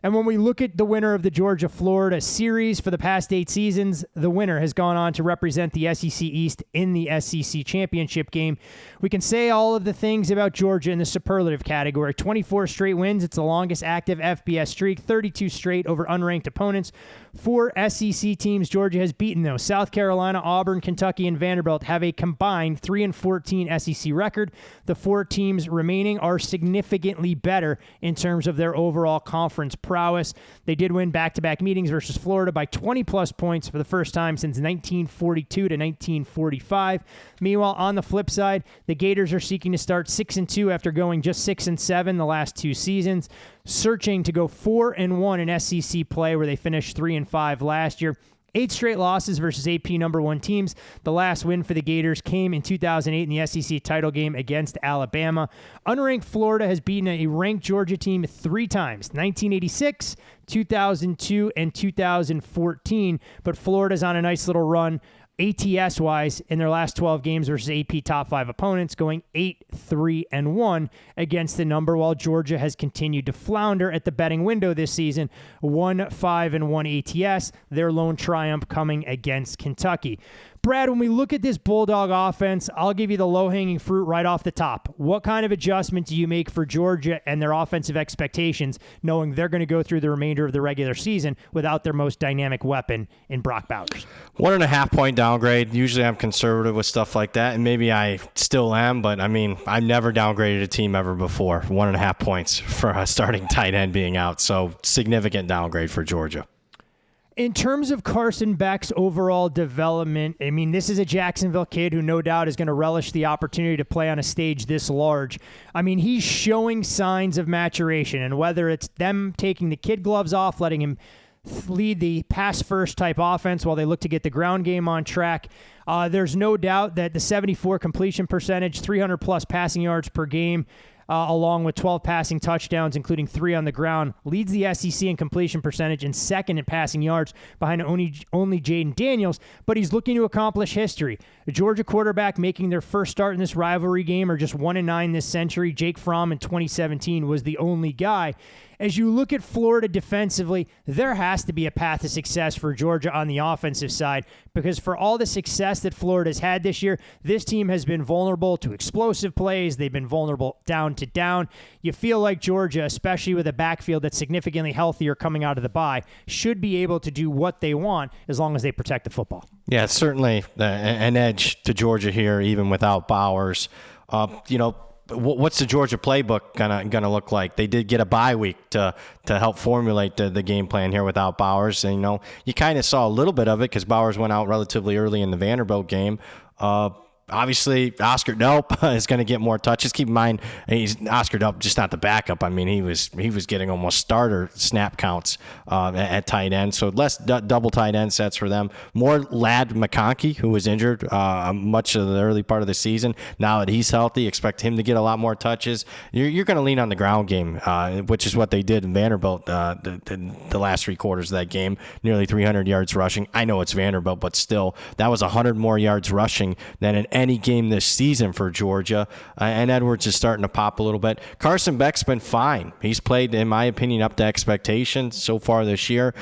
And when we look at the winner of the Georgia-Florida series for the past 8 seasons, the winner has gone on to represent the SEC East in the SEC championship game. We can say all of the things about Georgia in the superlative category. 24 straight wins. It's the longest active FBS streak. 32 straight over unranked opponents. 4 SEC teams Georgia has beaten, though. South Carolina, Auburn, Kentucky, and Vanderbilt have a combined 3-14 SEC record. The 4 teams remaining are significantly better in terms of their overall conference prowess. They did win back-to-back meetings versus Florida by 20-plus points for the first time since 1942 to 1945. Meanwhile, on the flip side, the Gators are seeking to start 6-2 after going just 6-7 the last 2 seasons, searching to go 4-1 in SEC play, where they finished 3-5 last year. 8 straight losses versus AP number 1 teams. The last win for the Gators came in 2008 in the SEC title game against Alabama. Unranked Florida has beaten a ranked Georgia team 3 times, 1986, 2002, and 2014. But Florida's on a nice little run ATS-wise in their last 12 games versus AP top 5 opponents, going 8-3-1 against the number, while Georgia has continued to flounder at the betting window this season, 1-5-1 ATS, their lone triumph coming against Kentucky. Brad, when we look at this Bulldog offense, I'll give you the low-hanging fruit right off the top. What kind of adjustment do you make for Georgia and their offensive expectations, knowing they're going to go through the remainder of the regular season without their most dynamic weapon in Brock Bowers?
1.5-point downgrade. Usually I'm conservative with stuff like that, and maybe I still am, but I mean, I've never downgraded a team ever before. 1.5 points for a starting tight end being out, so significant downgrade for Georgia.
In terms of Carson Beck's overall development, I mean, this is a Jacksonville kid who no doubt is going to relish the opportunity to play on a stage this large. I mean, he's showing signs of maturation, and whether it's them taking the kid gloves off, letting him lead the pass-first type offense while they look to get the ground game on track, there's no doubt that the 74 completion percentage, 300-plus passing yards per game, along with 12 passing touchdowns, including 3 on the ground, leads the SEC in completion percentage and second in passing yards behind only Jaden Daniels, but he's looking to accomplish history. The Georgia quarterback making their first start in this rivalry game are just 1-9 this century. Jake Fromm in 2017 was the only guy. As you look at Florida defensively, there has to be a path to success for Georgia on the offensive side, because for all the success that Florida's had this year, this team has been vulnerable to explosive plays. They've been vulnerable down to down. You feel like Georgia, especially with a backfield that's significantly healthier coming out of the bye, should be able to do what they want as long as they protect the football.
Yeah, certainly an edge to Georgia here, even without Bowers. What's the Georgia playbook gonna look like? They did get a bye week to help formulate the game plan here without Bowers. And, you kind of saw a little bit of it because Bowers went out relatively early in the Vanderbilt game. Obviously, Oscar Delp is going to get more touches. Keep in mind, he's Oscar Delp, just not the backup. I mean, he was getting almost starter snap counts at tight end, so less double tight end sets for them. More Ladd McConkey, who was injured much of the early part of the season. Now that he's healthy, expect him to get a lot more touches. You're going to lean on the ground game, which is what they did in Vanderbilt the last 3 quarters of that game. Nearly 300 yards rushing. I know it's Vanderbilt, but still, that was 100 more yards rushing than in any game this season for Georgia, and Edwards is starting to pop a little bit. Carson Beck's been fine. He's played, in my opinion, up to expectations so far this year,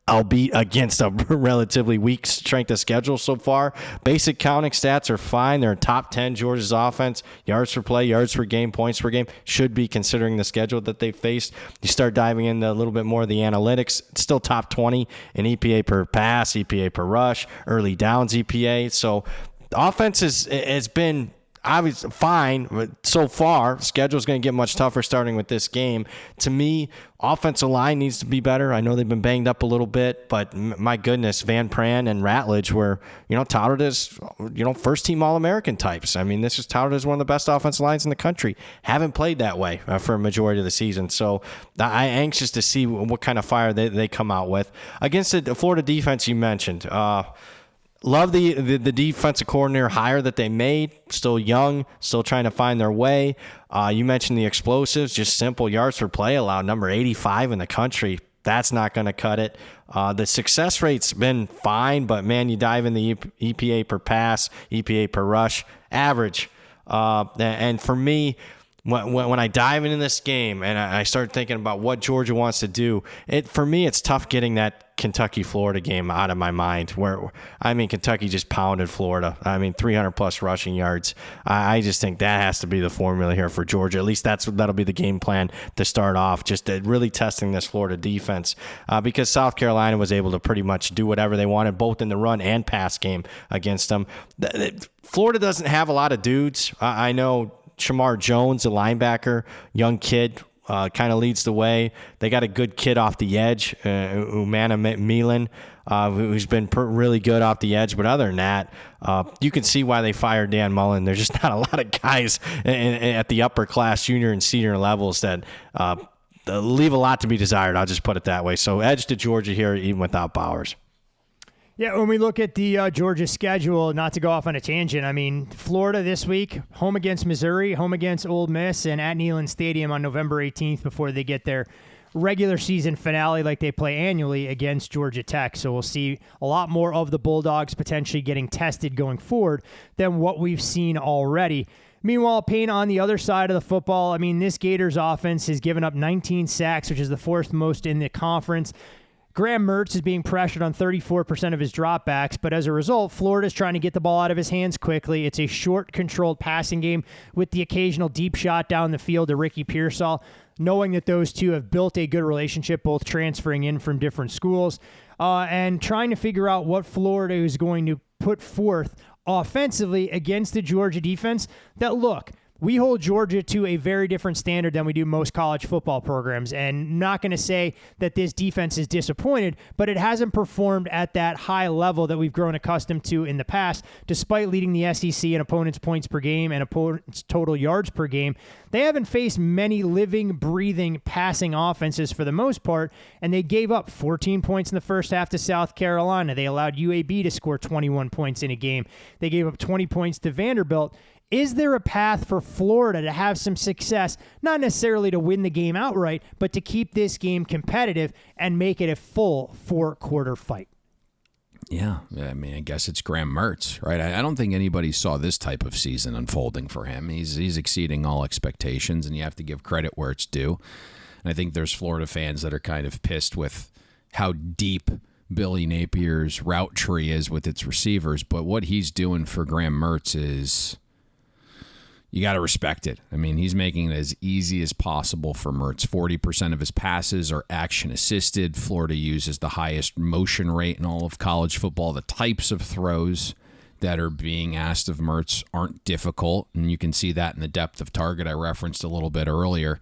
albeit against a relatively weak strength of schedule so far. Basic counting stats are fine. They're top 10 Georgia's offense. Yards per play, yards per game, points per game. Should be considering the schedule that they faced. You start diving into a little bit more of the analytics. It's still top 20 in EPA per pass, EPA per rush, early downs EPA. So the offense has been obviously fine, but so far, schedule's going to get much tougher starting with this game. To me, offensive line needs to be better. I know they've been banged up a little bit, but my goodness, Van Pran and Ratledge were, touted as, first-team All-American types. I mean, this is touted as one of the best offensive lines in the country. Haven't played that way for a majority of the season, so I'm anxious to see what kind of fire they come out with. Against the Florida defense you mentioned, love the defensive coordinator hire that they made. Still young, still trying to find their way. You mentioned the explosives, just simple yards per play allowed, number 85 in the country. That's not going to cut it. The success rate's been fine, but, man, you dive in the EPA per pass, EPA per rush, average. And for me, when I dive into this game and I start thinking about what Georgia wants to do, for me, it's tough getting that Kentucky-Florida game out of my mind Kentucky just pounded Florida. 300-plus rushing yards. I just think that has to be the formula here for Georgia. At least that'll be the game plan to start off, just really testing this Florida defense because South Carolina was able to pretty much do whatever they wanted, both in the run and pass game against them. Florida doesn't have a lot of dudes. I know Shamar Jones, a linebacker, young kid, kind of leads the way. They got a good kid off the edge, Umana Milan, who's been really good off the edge. But other than that, you can see why they fired Dan Mullen. There's just not a lot of guys at the upper class, junior and senior levels that leave a lot to be desired. I'll just put it that way. So edge to Georgia here, even without Bowers.
Yeah, when we look at the Georgia schedule, not to go off on a tangent, Florida this week, home against Missouri, home against Ole Miss, and at Neyland Stadium on November 18th before they get their regular season finale like they play annually against Georgia Tech. So we'll see a lot more of the Bulldogs potentially getting tested going forward than what we've seen already. Meanwhile, Payne on the other side of the football, this Gators offense has given up 19 sacks, which is the 4th most in the conference. Graham Mertz is being pressured on 34% of his dropbacks, but as a result, Florida's trying to get the ball out of his hands quickly. It's a short, controlled passing game with the occasional deep shot down the field to Ricky Pearsall, knowing that those two have built a good relationship, both transferring in from different schools, and trying to figure out what Florida is going to put forth offensively against the Georgia defense that, look, we hold Georgia to a very different standard than we do most college football programs, and not going to say that this defense is disappointed, but it hasn't performed at that high level that we've grown accustomed to in the past, despite leading the SEC in opponents' points per game and opponents' total yards per game. They haven't faced many living, breathing, passing offenses for the most part, and they gave up 14 points in the first half to South Carolina. They allowed UAB to score 21 points in a game. They gave up 20 points to Vanderbilt. Is there a path for Florida to have some success, not necessarily to win the game outright, but to keep this game competitive and make it a full 4-quarter fight?
Yeah, I mean, I guess it's Graham Mertz, right? I don't think anybody saw this type of season unfolding for him. He's exceeding all expectations, and you have to give credit where it's due. And I think there's Florida fans that are kind of pissed with how deep Billy Napier's route tree is with its receivers, but what he's doing for Graham Mertz is, you got to respect it. I mean, he's making it as easy as possible for Mertz. 40% of his passes are action-assisted. Florida uses the highest motion rate in all of college football. The types of throws that are being asked of Mertz aren't difficult, and you can see that in the depth of target I referenced a little bit earlier.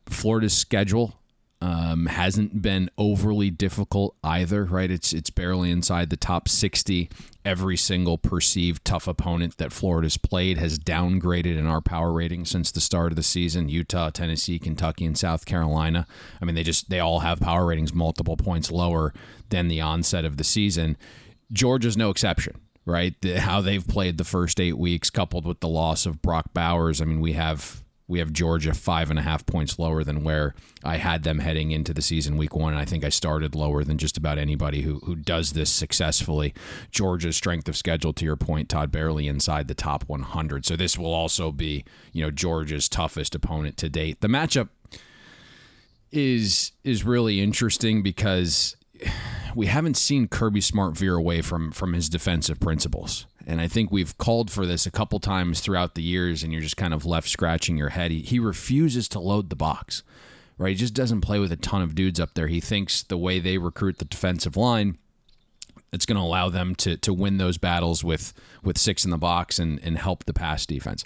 Florida's schedule hasn't been overly difficult either, right? It's barely inside the top 60. Every single perceived tough opponent that Florida's played has downgraded in our power rating since the start of the season. Utah, Tennessee, Kentucky, and South Carolina. I mean, they all have power ratings multiple points lower than the onset of the season. Georgia's no exception, right? How they've played the first 8 weeks, coupled with the loss of Brock Bowers. I mean, we have Georgia 5.5 points lower than where I had them heading into the season week 1. And I think I started lower than just about anybody who does this successfully. Georgia's strength of schedule, to your point, Todd, barely inside the top 100. So this will also be, Georgia's toughest opponent to date. The matchup is really interesting because we haven't seen Kirby Smart veer away from his defensive principles. And I think we've called for this a couple times throughout the years, and you're just kind of left scratching your head. He refuses to load the box, right? He just doesn't play with a ton of dudes up there. He thinks the way they recruit the defensive line, it's going to allow them to win those battles with 6 in the box and help the pass defense.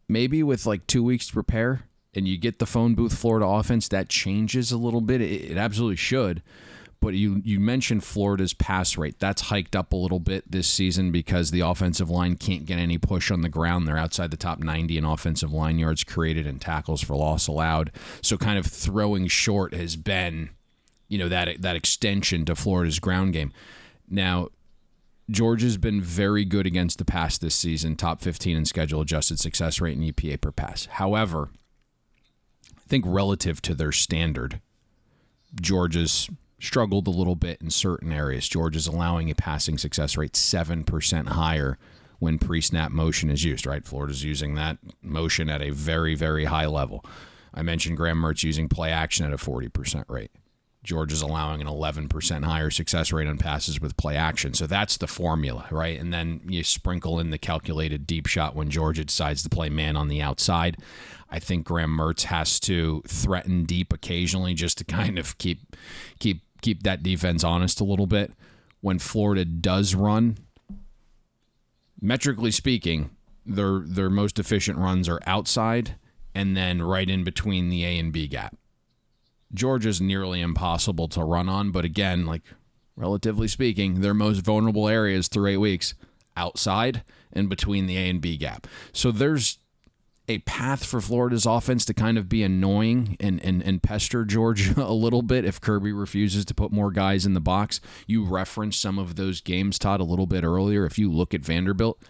Maybe with like 2 weeks to prepare and you get the phone booth Florida offense, that changes a little bit. It absolutely should. But you mentioned Florida's pass rate. That's hiked up a little bit this season because the offensive line can't get any push on the ground. They're outside the top 90 in offensive line yards created and tackles for loss allowed. So kind of throwing short has been, that extension to Florida's ground game. Now, Georgia's been very good against the pass this season, top 15 in schedule adjusted success rate and EPA per pass. However, I think relative to their standard, Georgia's struggled a little bit in certain areas. Georgia's allowing a passing success rate 7% higher when pre-snap motion is used, right? Florida's using that motion at a very, very high level. I mentioned Graham Mertz using play action at a 40% rate. Georgia's allowing an 11% higher success rate on passes with play action. So that's the formula, right? And then you sprinkle in the calculated deep shot when Georgia decides to play man on the outside. I think Graham Mertz has to threaten deep occasionally just to kind of keep that defense honest a little bit. When Florida does run, metrically speaking, their most efficient runs are outside and then right in between the A and B gap. Georgia's nearly impossible to run on, but again, like relatively speaking, their most vulnerable areas through 8 weeks, outside and between the A and B gap. So there's a path for Florida's offense to kind of be annoying and pester Georgia a little bit if Kirby refuses to put more guys in the box. You referenced some of those games, Todd, a little bit earlier. If you look at Vanderbilt,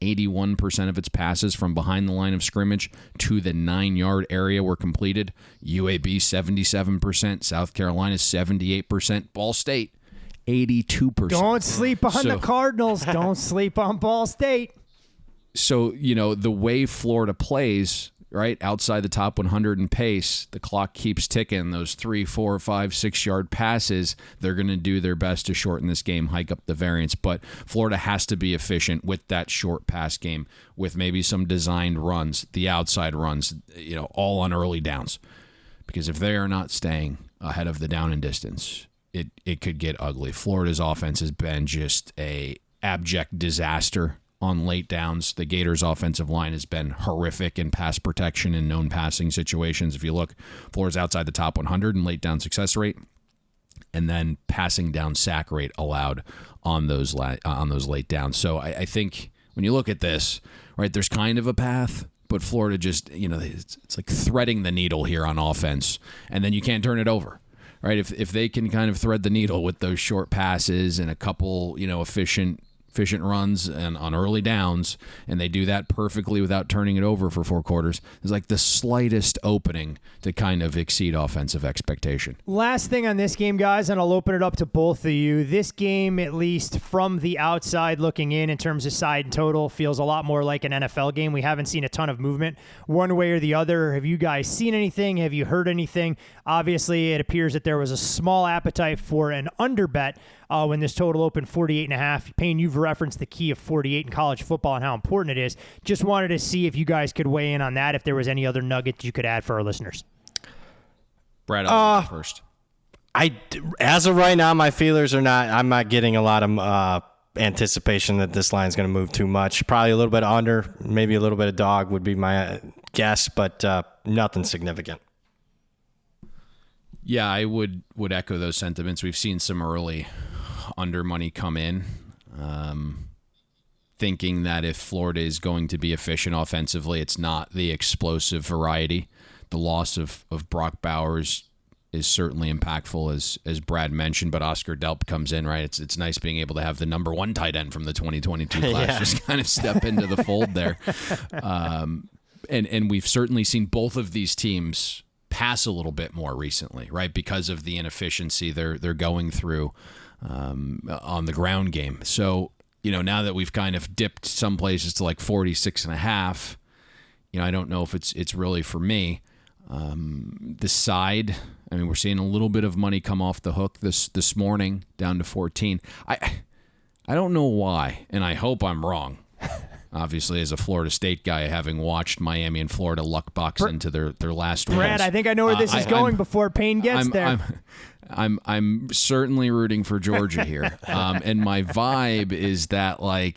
81% of its passes from behind the line of scrimmage to the 9-yard area were completed. UAB, 77%. South Carolina, 78%. Ball State, 82%.
Don't sleep on the Cardinals. Don't sleep on Ball State.
So, the way Florida plays, right, outside the top 100 in pace, the clock keeps ticking. Those 3, 4, 5, 6-yard passes, they're going to do their best to shorten this game, hike up the variance. But Florida has to be efficient with that short pass game, with maybe some designed runs, the outside runs, all on early downs. Because if they are not staying ahead of the down and distance, it could get ugly. Florida's offense has been just a abject disaster on late downs. The Gators' offensive line has been horrific in pass protection in known passing situations. If you look, Florida's outside the top 100 in late down success rate, and then passing down sack rate allowed on those late downs. So I think when you look at this, right, there's kind of a path, but Florida just, it's like threading the needle here on offense, and then you can't turn it over. Right? If they can kind of thread the needle with those short passes and a couple, efficient efficient runs and on early downs, and they do that perfectly without turning it over for 4 quarters, there's like the slightest opening to kind of exceed offensive expectation.
Last thing on this game, guys, and I'll open it up to both of you. This game, at least from the outside looking in terms of side and total, feels a lot more like an NFL game. We haven't seen a ton of movement one way or the other. Have you guys seen anything? Have you heard anything? Obviously, it appears that there was a small appetite for an under bet when this total opened 48.5. Payne, you've referenced the key of 48 in college football and how important it is. Just wanted to see if you guys could weigh in on that, if there was any other nuggets you could add for our listeners.
Brad, I'll go first.
As of right now, my feelers are not. I'm not getting a lot of anticipation that this line is going to move too much. Probably a little bit under, maybe a little bit of dog would be my guess, but nothing significant.
Yeah, I would echo those sentiments. We've seen some early under money come in, thinking that if Florida is going to be efficient offensively, it's not the explosive variety. The loss of Brock Bowers is certainly impactful, as Brad mentioned, but Oscar Delp comes in, right? It's nice being able to have the number 1 tight end from the 2022 class just kind of step into the fold there. And we've certainly seen both of these teams pass a little bit more recently, right? Because of the inefficiency they're going through on the ground game. So, now that we've kind of dipped some places to like 46.5, I don't know if it's really for me. The side, we're seeing a little bit of money come off the hook this morning down to 14. I don't know why, and I hope I'm wrong. Obviously, as a Florida State guy, having watched Miami and Florida luck box into their last wins.
Brad, I think I know where this is going before Payne gets there.
I'm certainly rooting for Georgia here, and my vibe is that I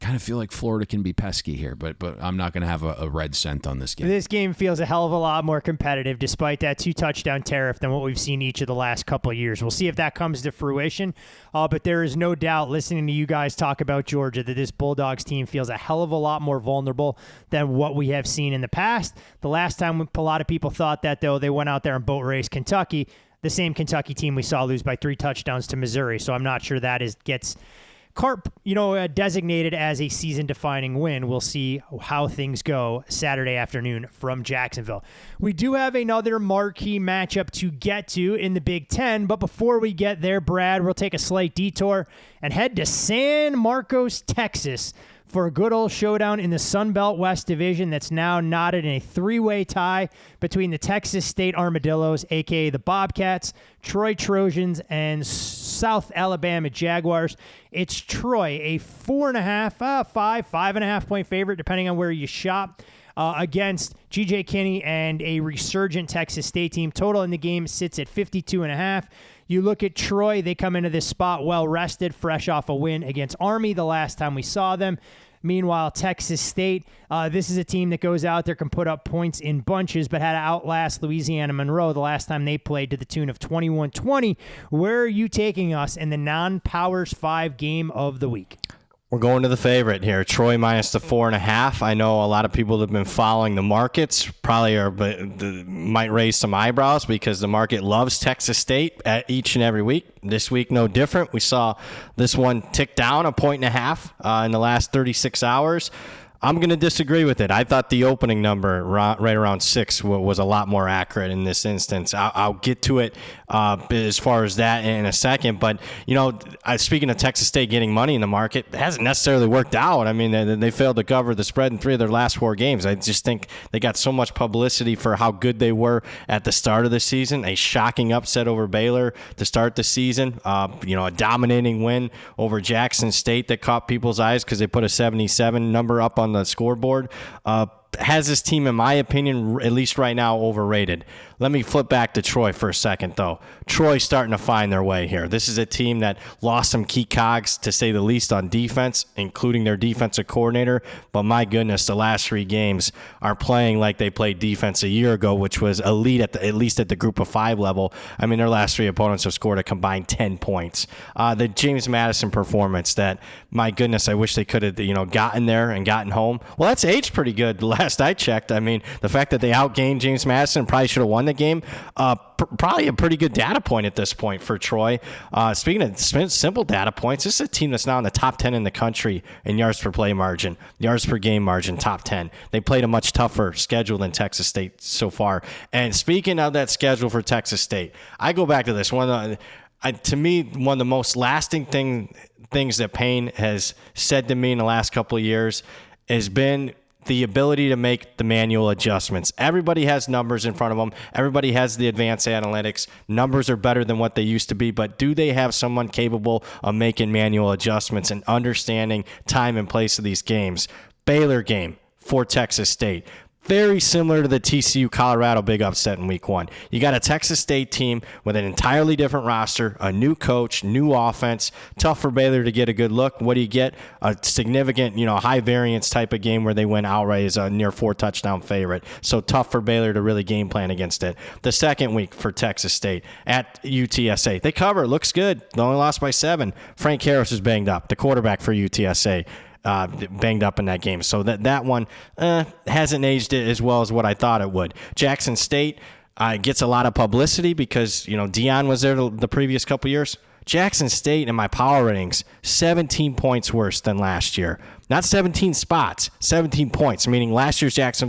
kind of feel like Florida can be pesky here, but I'm not going to have a red cent on this game.
This game feels a hell of a lot more competitive despite that 2-touchdown tariff than what we've seen each of the last couple of years. We'll see if that comes to fruition, but there is no doubt, listening to you guys talk about Georgia, that this Bulldogs team feels a hell of a lot more vulnerable than what we have seen in the past. The last time a lot of people thought that, though, they went out there and boat raced Kentucky, the same Kentucky team we saw lose by 3 touchdowns to Missouri, so I'm not sure that gets designated as a season-defining win. We'll see how things go Saturday afternoon from Jacksonville. We do have another marquee matchup to get to in the Big Ten, but before we get there, Brad, we'll take a slight detour and head to San Marcos, Texas, for a good old showdown in the Sun Belt West Division that's now knotted in a 3-way tie between the Texas State Armadillos, a.k.a. the Bobcats, Troy Trojans, and South Alabama Jaguars. It's Troy, a 5.5 point favorite, depending on where you shop, against G.J. Kinney and a resurgent Texas State team. Total in the game sits at 52.5. You look at Troy, they come into this spot well-rested, fresh off a win against Army the last time we saw them. Meanwhile, Texas State, this is a team that goes out there, can put up points in bunches, but had to outlast Louisiana Monroe the last time they played to the tune of 21-20. Where are you taking us in the non-Powers 5 game of the week?
We're going to the favorite here, Troy minus the 4.5. I know a lot of people that have been following the markets might raise some eyebrows because the market loves Texas State each and every week. This week, no different. We saw this one tick down 1.5 in the last 36 hours. I'm going to disagree with it. I thought the opening number right around 6 was a lot more accurate in this instance. I'll get to it as far as that in a second. But, speaking of Texas State getting money in the market, it hasn't necessarily worked out. I mean, they failed to cover the spread in 3 of their last 4 games. I just think they got so much publicity for how good they were at the start of the season. A shocking upset over Baylor to start the season. A dominating win over Jackson State that caught people's eyes because they put a 77 number up on the scoreboard. Has this team, in my opinion, at least right now, overrated. Let me flip back to Troy for a second, though. Troy's starting to find their way here. This is a team that lost some key cogs, to say the least, on defense, including their defensive coordinator. But my goodness, the last 3 games are playing like they played defense a year ago, which was elite at least at the group of 5 level. I mean, their last 3 opponents have scored a combined 10 points. The James Madison performance that, my goodness, I wish they could have, gotten there and gotten home. Well, that's aged pretty good the last I checked. I mean, the fact that they outgained James Madison probably should have won the game. Probably a pretty good data point at this point for Troy. Speaking of simple data points, this is a team that's now in the top 10 in the country in yards per play margin, yards per game margin, top 10. They played a much tougher schedule than Texas State so far. And speaking of that schedule for Texas State, I go back to this. To me, one of the most lasting things that Payne has said to me in the last couple of years has been the ability to make the manual adjustments. Everybody has numbers in front of them. Everybody has the advanced analytics. Numbers are better than what they used to be, but do they have someone capable of making manual adjustments and understanding time and place of these games? Baylor game for Texas State. Very similar to the TCU Colorado big upset in week 1. You got a Texas State team with an entirely different roster, a new coach, new offense. Tough for Baylor to get a good look. What do you get? A significant, high variance type of game where they win outright as a near 4-touchdown favorite. So tough for Baylor to really game plan against it. The second week for Texas State at UTSA. They cover. Looks good. They only lost by 7. Frank Harris is banged up, the quarterback for UTSA. Banged up in that game. So that one hasn't aged as well as what I thought it would. Jackson State gets a lot of publicity because, Deion was there the previous couple years. Jackson State in my power ratings, 17 points worse than last year. Not 17 spots, 17 points, meaning last year's Jackson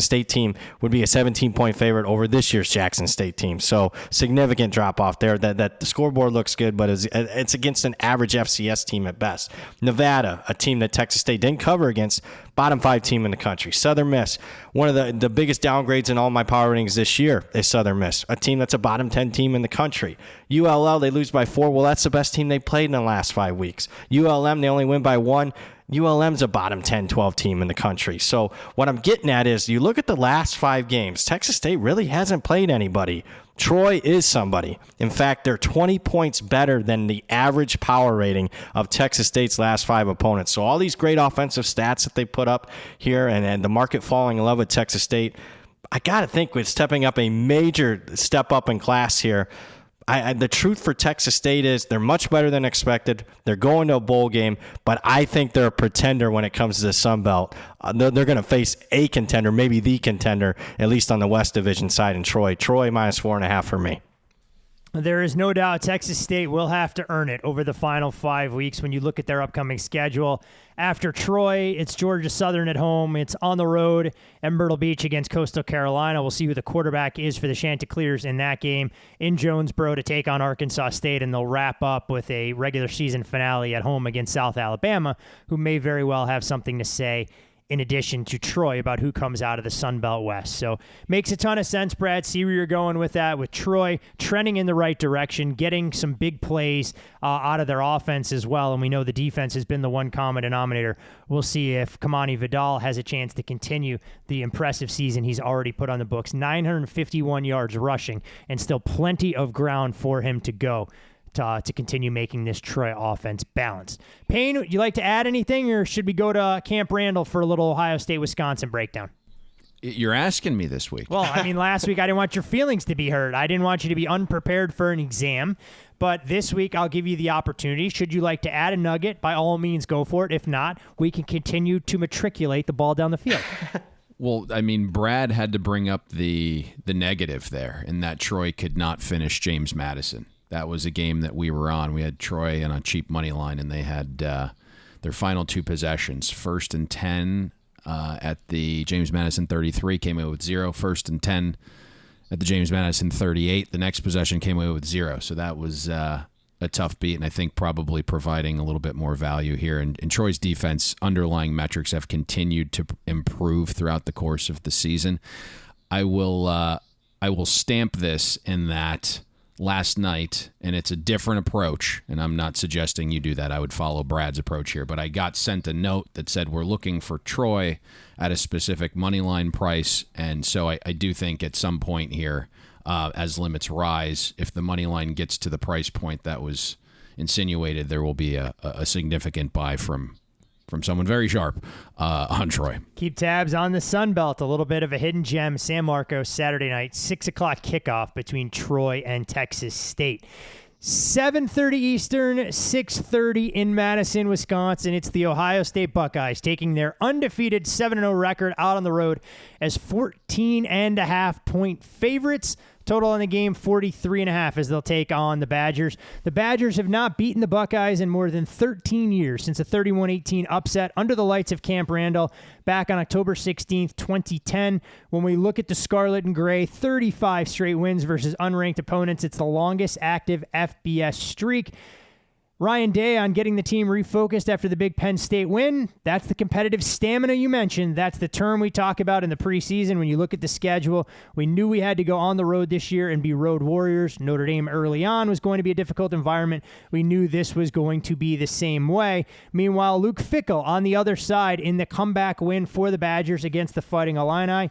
State team would be a 17-point favorite over this year's Jackson State team. So significant drop-off there. That the scoreboard looks good, but it's against an average FCS team at best. Nevada, a team that Texas State didn't cover against, bottom 5 team in the country. Southern Miss, one of the biggest downgrades in all my power ratings this year is Southern Miss, a team that's a bottom 10 team in the country. ULL, they lose by 4. Well, that's the best team they played in the last 5 weeks. ULM, they only win by 1. ULM's a bottom 10, 12 team in the country. So what I'm getting at is you look at the last 5 games, Texas State really hasn't played anybody. Troy is somebody. In fact, they're 20 points better than the average power rating of Texas State's last 5 opponents. So all these great offensive stats that they put up here and the market falling in love with Texas State, I got to think with stepping up a major step up in class here. The truth for Texas State is they're much better than expected. They're going to a bowl game, but I think they're a pretender when it comes to the Sun Belt. They're going to face a contender, maybe the contender, at least on the West Division side in Troy. Troy minus 4.5 for me.
There is no doubt Texas State will have to earn it over the final 5 weeks when you look at their upcoming schedule. After Troy, it's Georgia Southern at home. It's on the road at Myrtle Beach against Coastal Carolina. We'll see who the quarterback is for the Chanticleers in that game. In Jonesboro to take on Arkansas State, and they'll wrap up with a regular season finale at home against South Alabama, who may very well have something to say in addition to Troy about who comes out of the Sun Belt West. So makes a ton of sense, Brad. See where you're going with that, with Troy trending in the right direction, getting some big plays out of their offense as well. And we know the defense has been the one common denominator. We'll see if Kamani Vidal has a chance to continue the impressive season he's already put on the books. 951 yards rushing and still plenty of ground for him to go to continue making this Troy offense balanced. Payne, would you like to add anything, or should we go to Camp Randall for a little Ohio State-Wisconsin breakdown?
You're asking me this week.
Well, I mean, last week I didn't want your feelings to be hurt. I didn't want you to be unprepared for an exam. But this week I'll give you the opportunity. Should you like to add a nugget, by all means go for it. If not, we can continue to matriculate the ball down the field.
Well, I mean, Brad had to bring up the negative there, in that Troy could not finish James Madison. That was a game that we were on. We had Troy on a cheap money line, and they had their final 2 possessions. 1st and 10 at the James Madison 33, came away with 0. 1st and 10 at the James Madison 38. The next possession came away with 0. So that was a tough beat, and I think probably providing a little bit more value here. And Troy's defense underlying metrics have continued to improve throughout the course of the season. I will stamp this in that last night, and it's a different approach, and I'm not suggesting you do that. I would follow Brad's approach here, but I got sent a note that said we're looking for Troy at a specific money line price, and so I do think at some point here, as limits rise, if the money line gets to the price point that was insinuated, there will be a significant buy from someone very sharp on Troy.
Keep tabs on the Sun Belt. A little bit of a hidden gem. San Marcos, Saturday night, 6 o'clock kickoff between Troy and Texas State. 7:30 Eastern, 6:30 in Madison, Wisconsin. It's the Ohio State Buckeyes taking their undefeated 7-0 record out on the road as 14.5-point favorites. Total on the game, 43.5 as they'll take on the Badgers. The Badgers have not beaten the Buckeyes in more than 13 years since a 31-18 upset under the lights of Camp Randall back on October 16th, 2010. When we look at the Scarlet and Gray, 35 straight wins versus unranked opponents. It's the longest active FBS streak. Ryan Day on getting the team refocused after the big Penn State win. That's the competitive stamina you mentioned. That's the term we talk about in the preseason. When you look at the schedule, we knew we had to go on the road this year and be road warriors. Notre Dame early on was going to be a difficult environment. We knew this was going to be the same way. Meanwhile, Luke Fickell on the other side in the comeback win for the Badgers against the Fighting Illini.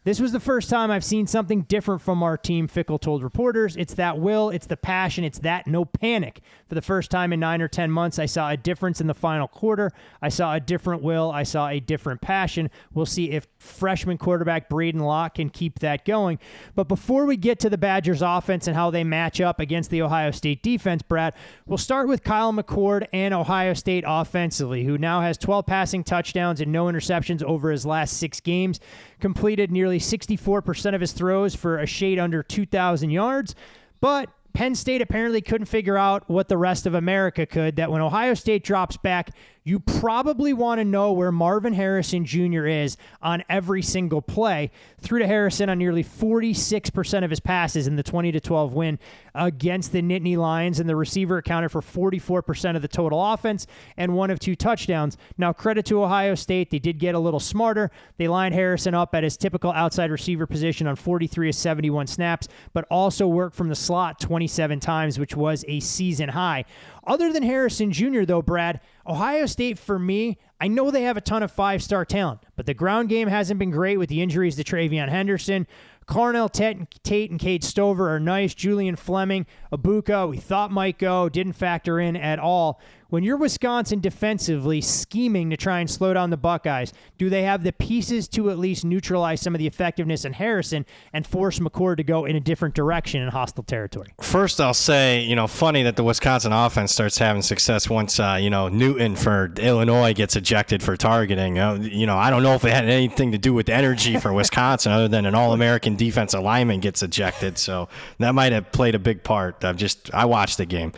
This was the first time I've seen something different from our team, Fickell told reporters. It's that will, it's the passion, it's that no panic. For the first time in 9 or 10 months, I saw a difference in the final quarter. I saw a different will. I saw a different passion. We'll see if freshman quarterback Braden Locke can keep that going. But before we get to the Badgers offense and how they match up against the Ohio State defense, Brad, we'll start with Kyle McCord and Ohio State offensively, who now has 12 passing touchdowns and no interceptions over his last 6 games. Completed nearly 64% of his throws for a shade under 2,000 yards. But Penn State apparently couldn't figure out what the rest of America could, that when Ohio State drops back, you probably want to know where Marvin Harrison Jr. is on every single play. Threw to Harrison on nearly 46% of his passes in the 20-12 win against the Nittany Lions, and the receiver accounted for 44% of the total offense and 1 of 2 touchdowns. Now, credit to Ohio State. They did get a little smarter. They lined Harrison up at his typical outside receiver position on 43 of 71 snaps, but also worked from the slot 27 times, which was a season high. Other than Harrison Jr., though, Brad, Ohio State, for me, I know they have a ton of 5-star talent, but the ground game hasn't been great with the injuries to Travion Henderson. Carnell Tate and Cade Stover are nice. Julian Fleming, Abuka, we thought might go, didn't factor in at all. When you're Wisconsin defensively scheming to try and slow down the Buckeyes, do they have the pieces to at least neutralize some of the effectiveness in Harrison and force McCord to go in a different direction in hostile territory?
First, I'll say, funny that the Wisconsin offense starts having success once, Newton for Illinois gets ejected for targeting. I don't know if it had anything to do with energy for Wisconsin other than an All-American defensive lineman gets ejected. So that might have played a big part. I watched the game.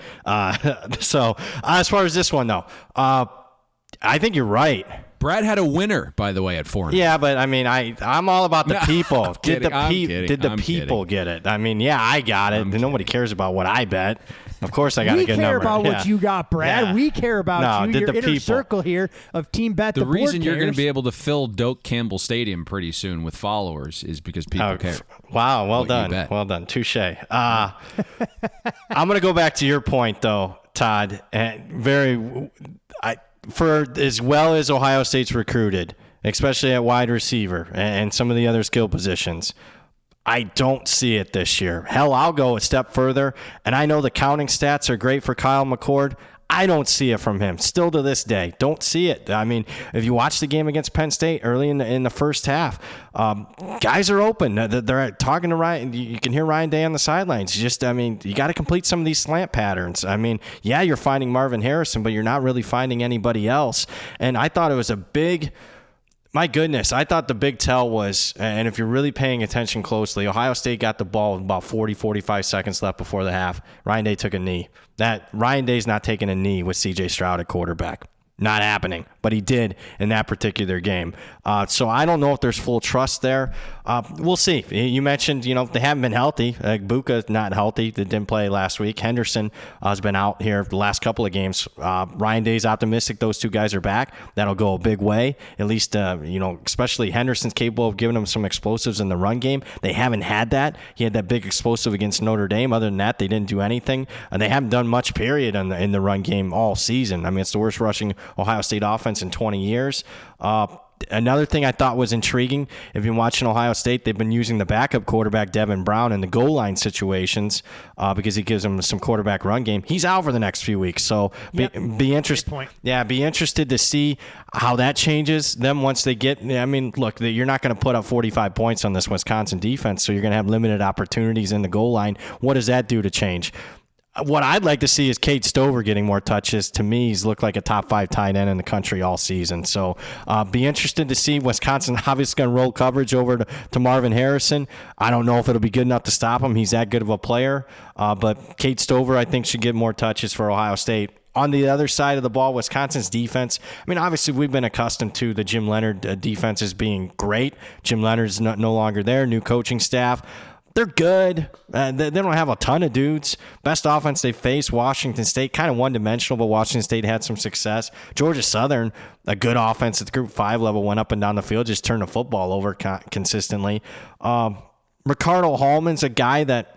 So as far as this one, though, I think you're right.
Brad had a winner, by the way, at Fuhrman.
Yeah, but I'm all about the people. Did the people
kidding.
get it? I got it. Nobody cares about what I bet. Of course, I got a good number.
We care about what you got, Brad.
Yeah.
We care about you. Your inner
people.
Circle here of Team Bet the
The
Board
reason you're
cares.
going to be able to fill Doak Campbell Stadium pretty soon with followers is because people care.
Wow, well
What you
done.
bet.
Well done. Touche. I'm going to go back to your point, though, Todd. For as well as Ohio State's recruited, especially at wide receiver and some of the other skill positions, I don't see it this year. Hell, I'll go a step further, and I know the counting stats are great for Kyle McCord. I don't see it from him. Still to this day, don't see it. If you watch the game against Penn State early in the first half, guys are open. They're talking to Ryan. You can hear Ryan Day on the sidelines. You got to complete some of these slant patterns. You're finding Marvin Harrison, but you're not really finding anybody else. And I thought it was a big... My goodness, I thought the big tell was, and if you're really paying attention closely, Ohio State got the ball with about 40, 45 seconds left before the half. Ryan Day took a knee. Ryan Day's not taking a knee with C.J. Stroud at quarterback. Not happening, but he did in that particular game. So I don't know if there's full trust there. We'll see. You mentioned, they haven't been healthy. Buka's not healthy. They didn't play last week. Henderson has been out here the last couple of games. Ryan Day's optimistic those two guys are back. That'll go a big way. At least, especially Henderson's capable of giving them some explosives in the run game. They haven't had that. He had that big explosive against Notre Dame. Other than that, they didn't do anything. And they haven't done much, period, in the run game all season. It's the worst rushing Ohio State offense in 20 years. Another thing I thought was intriguing, if you've been watching Ohio State, they've been using the backup quarterback, Devin Brown, in the goal line situations because he gives them some quarterback run game. He's out for the next few weeks, so be interested. Yeah, be interested to see how that changes them once they get. Look, you're not going to put up 45 points on this Wisconsin defense, so you're going to have limited opportunities in the goal line. What does that do to change? What I'd like to see is Kate Stover getting more touches. To me, he's looked like a top 5 tight end in the country all season. So be interested to see. Wisconsin obviously going to roll coverage over to Marvin Harrison. I don't know if it'll be good enough to stop him. He's that good of a player. But Kate Stover, I think, should get more touches for Ohio State. On the other side of the ball, Wisconsin's defense, I mean, obviously we've been accustomed to the Jim Leonard defenses being great. Jim Leonard's no longer there, new coaching staff. They're good. They don't have a ton of dudes. Best offense they faced, Washington State, kind of one-dimensional, but Washington State had some success. Georgia Southern, a good offense at the Group 5 level, went up and down the field, just turned the football over consistently. Ricardo Hallman's a guy that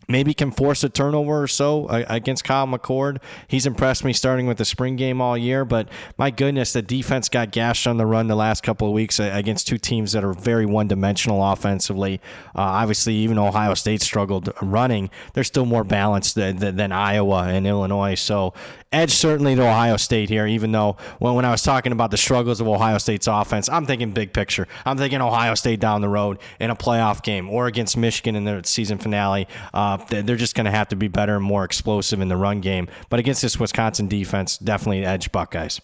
maybe can force a turnover or so against Kyle McCord. He's impressed me starting with the spring game all year, but my goodness, the defense got gashed on the run the last couple of weeks against two teams that are very one-dimensional offensively. Obviously, even Ohio State struggled running, they're still more balanced than Iowa and Illinois. So edge certainly to Ohio State here, even though when I was talking about the struggles of Ohio State's offense, I'm thinking big picture. I'm thinking Ohio State down the road in a playoff game or against Michigan in their season finale. They're just going to have to be better and more explosive in the run game. But against this Wisconsin defense, definitely edge Buckeyes.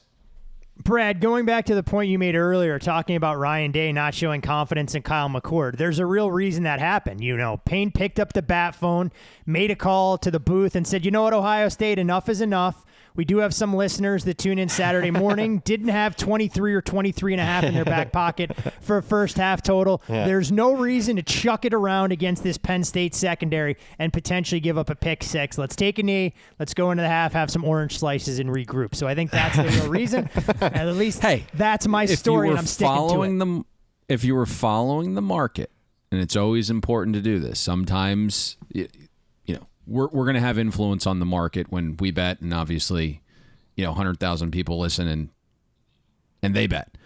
Brad, going back to the point you made earlier, talking about Ryan Day not showing confidence in Kyle McCord, there's a real reason that happened. Payne picked up the bat phone, made a call to the booth, and said, you know what, Ohio State, enough is enough. We do have some listeners that tune in Saturday morning, didn't have 23 or 23 and a half in their back pocket for a first half total. Yeah. There's no reason to chuck it around against this Penn State secondary and potentially give up a pick six. Let's take a knee. Let's go into the half, have some orange slices, and regroup. So I think that's the real reason. At least that's my story, and I'm sticking to it.
If you were following the market, and it's always important to do this, sometimes we're going to have influence on the market when we bet, and obviously, 100,000 people listen and they bet.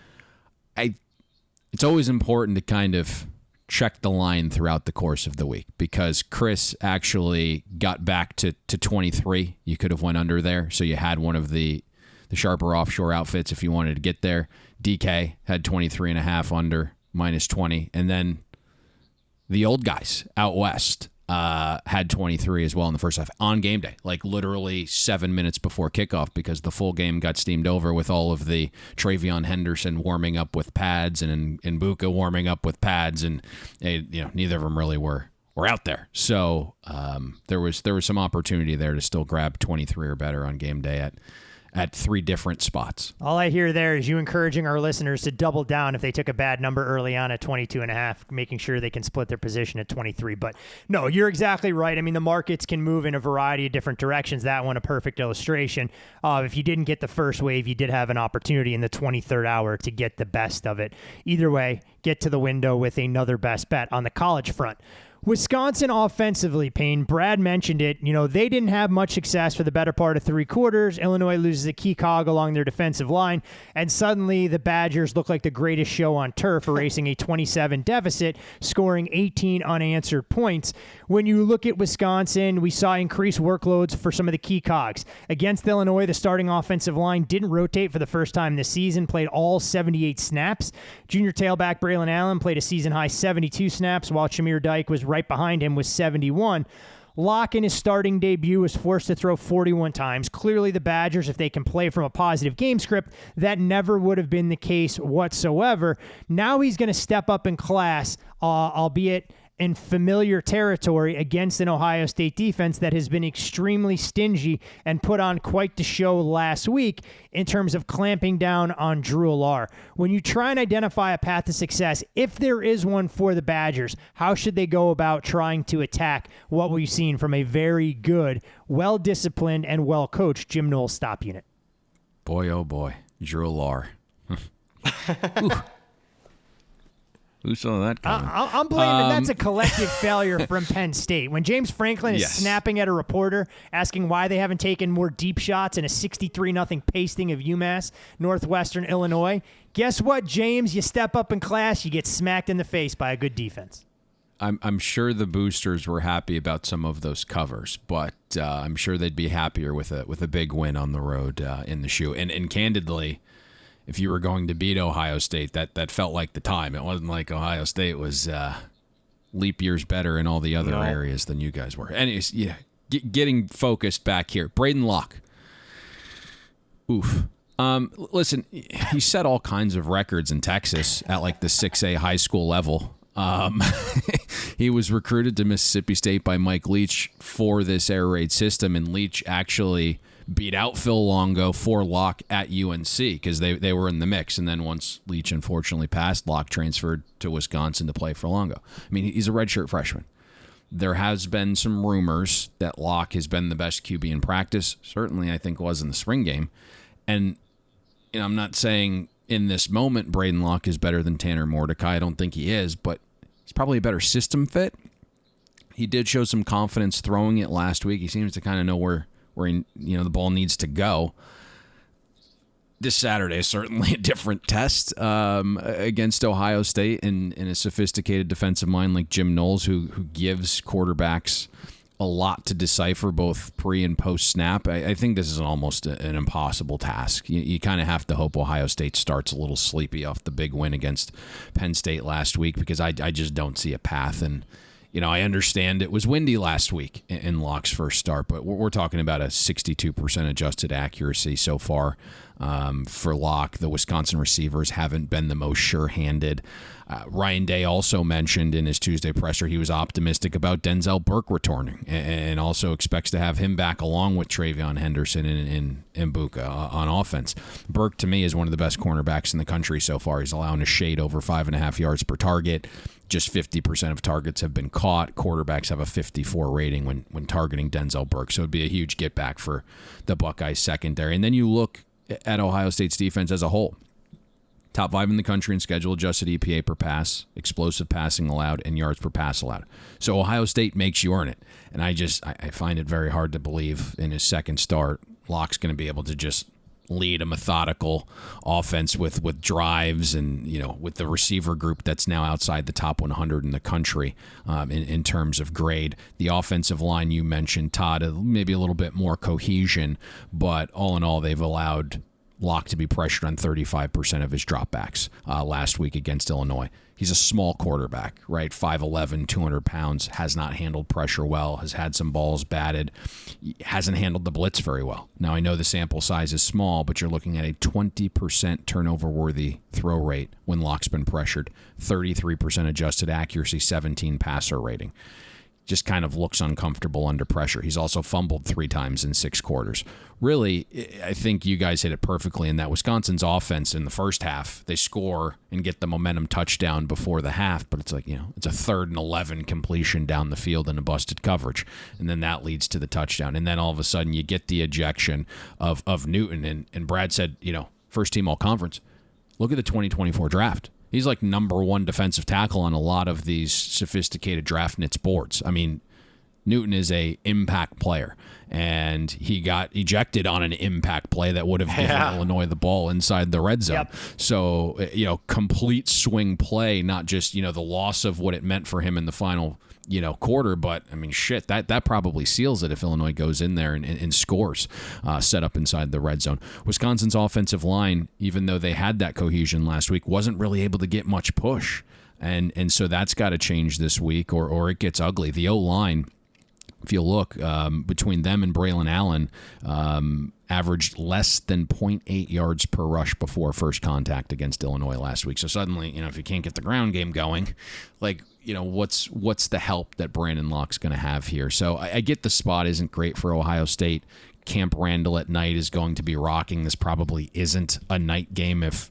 It's always important to kind of check the line throughout the course of the week, because Chris actually got back to 23. You could have went under there, so you had one of the sharper offshore outfits if you wanted to get there. DK had 23.5 under, minus 20, and then the old guys out west had 23 as well in the first half on game day, like literally 7 minutes before kickoff, because the full game got steamed over with all of the Travion Henderson warming up with pads and Mbuka warming up with pads, and neither of them really were out there. So there was some opportunity there to still grab 23 or better on game day at 3 different spots.
All I hear there is you encouraging our listeners to double down if they took a bad number early on at 22.5, making sure they can split their position at 23. But no, you're exactly right. I mean, the markets can move in a variety of different directions. That one, a perfect illustration. If you didn't get the first wave, you did have an opportunity in the 23rd hour to get the best of it. Either way, get to the window with another best bet on the college front. Wisconsin offensively, Payne, Brad mentioned it. They didn't have much success for the better part of 3 quarters. Illinois loses a key cog along their defensive line, and suddenly the Badgers look like the greatest show on turf, erasing a 27 deficit, scoring 18 unanswered points. When you look at Wisconsin, we saw increased workloads for some of the key cogs. Against Illinois, the starting offensive line didn't rotate for the first time this season, played all 78 snaps. Junior tailback Braylon Allen played a season-high 72 snaps, while Shamir Dyke was right behind him with 71. Locke in his starting debut was forced to throw 41 times. Clearly the Badgers, if they can play from a positive game script, that never would have been the case whatsoever. Now he's going to step up in class, albeit in familiar territory, against an Ohio State defense that has been extremely stingy and put on quite the show last week in terms of clamping down on Drew Allar. When you try and identify a path to success, if there is one for the Badgers, how should they go about trying to attack what we've seen from a very good, well-disciplined, and well-coached Jim Knowles stop unit?
Boy, oh boy, Drew Allar. Who saw that coming?
I'm blaming that's a collective failure from Penn State. When James Franklin is snapping at a reporter, asking why they haven't taken more deep shots in a 63-0 pasting of UMass Northwestern Illinois, guess what, James? You step up in class, you get smacked in the face by a good defense.
I'm sure the boosters were happy about some of those covers, but I'm sure they'd be happier with a big win on the road in the shoe. And candidly, if you were going to beat Ohio State, that felt like the time. It wasn't like Ohio State was leap years better in all the other areas than you guys were. Anyways, getting focused back here. Braden Locke. Oof. Listen, he set all kinds of records in Texas at like the 6A high school level. He was recruited to Mississippi State by Mike Leach for this air raid system, and Leach actually beat out Phil Longo for Locke at UNC because they were in the mix. And then once Leach unfortunately passed, Locke transferred to Wisconsin to play for Longo. I mean, he's a redshirt freshman. There has been some rumors that Locke has been the best QB in practice. Certainly, I think was in the spring game. And I'm not saying in this moment Braden Locke is better than Tanner Mordecai. I don't think he is, but he's probably a better system fit. He did show some confidence throwing it last week. He seems to kind of know where he, the ball needs to go. This Saturday is certainly a different test against Ohio State and a sophisticated defensive mind like Jim Knowles, who gives quarterbacks a lot to decipher both pre and post snap. I think this is almost an impossible task. You kind of have to hope Ohio State starts a little sleepy off the big win against Penn State last week, because I just don't see a path. And I understand it was windy last week in Locke's first start, but we're talking about a 62% adjusted accuracy so far for Locke. The Wisconsin receivers haven't been the most sure-handed. Ryan Day also mentioned in his Tuesday presser he was optimistic about Denzel Burke returning and also expects to have him back along with Travion Henderson and Mbuka on offense. Burke, to me, is one of the best cornerbacks in the country so far. He's allowing a shade over 5.5 yards per target. Just 50% of targets have been caught. Quarterbacks have a 54 rating when targeting Denzel Burke. So it'd be a huge get back for the Buckeyes secondary. And then you look at Ohio State's defense as a whole. Top 5 in the country in schedule-adjusted EPA per pass, explosive passing allowed, and yards per pass allowed. So Ohio State makes you earn it. And I find it very hard to believe in his second start, Locke's going to be able to just lead a methodical offense with drives and, with the receiver group that's now outside the top 100 in the country in terms of grade. The offensive line you mentioned, Todd, maybe a little bit more cohesion, but all in all, they've allowed Locke to be pressured on 35% of his dropbacks last week against Illinois. He's a small quarterback, right? 5'11", 200 pounds, has not handled pressure well, has had some balls batted, hasn't handled the blitz very well. Now, I know the sample size is small, but you're looking at a 20% turnover-worthy throw rate when Locke's been pressured, 33% adjusted accuracy, 17 passer rating. Just kind of looks uncomfortable under pressure. He's also fumbled 3 times in 6 quarters. Really, I think you guys hit it perfectly in that Wisconsin's offense in the first half, they score and get the momentum touchdown before the half, but it's like, it's a 3rd and 11 completion down the field in a busted coverage. And then that leads to the touchdown. And then all of a sudden you get the ejection of Newton. And Brad said, first team all conference. Look at the 2024 draft. He's like number 1 defensive tackle on a lot of these sophisticated draft nits boards. I mean, Newton is a impact player, and he got ejected on an impact play that would have given Illinois the ball inside the red zone.
Yep.
So, complete swing play, not just, the loss of what it meant for him in the final, quarter, but I mean, shit, that probably seals it if Illinois goes in there and scores set up inside the red zone. Wisconsin's offensive line, even though they had that cohesion last week, wasn't really able to get much push. And so that's got to change this week or it gets ugly. The O-line, if you look, between them and Braylon Allen, averaged less than 0.8 yards per rush before first contact against Illinois last week. So suddenly, if you can't get the ground game going, what's the help that Brandon Locke's going to have here? So I get the spot isn't great for Ohio State. Camp Randall at night is going to be rocking. This probably isn't a night game if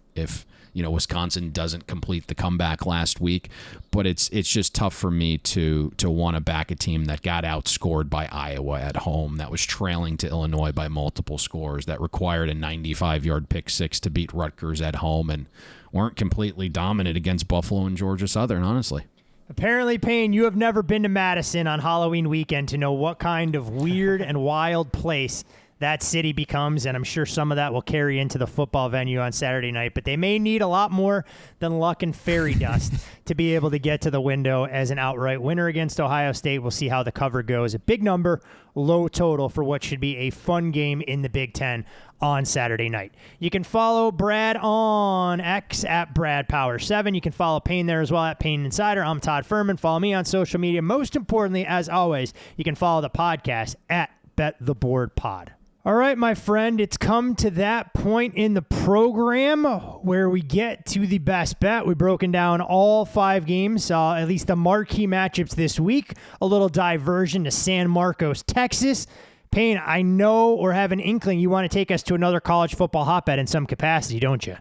Wisconsin doesn't complete the comeback last week, but it's just tough for me to want to back a team that got outscored by Iowa at home, that was trailing to Illinois by multiple scores, that required a 95-yard pick six to beat Rutgers at home, and weren't completely dominant against Buffalo and Georgia Southern, honestly.
Apparently, Payne, you have never been to Madison on Halloween weekend to know what kind of weird and wild place that city becomes, and I'm sure some of that will carry into the football venue on Saturday night. But they may need a lot more than luck and fairy dust to be able to get to the window as an outright winner against Ohio State. We'll see how the cover goes. A big number, low total for what should be a fun game in the Big Ten on Saturday night. You can follow Brad on X at BradPower7. You can follow Payne there as well at Payne Insider. I'm Todd Fuhrman. Follow me on social media. Most importantly, as always, you can follow the podcast at BetTheBoardPod. All right, my friend, it's come to that point in the program where we get to the best bet. We've broken down all 5 games, at least the marquee matchups this week. A little diversion to San Marcos, Texas. Payne, I know or have an inkling you want to take us to another college football hotbed in some capacity, don't you?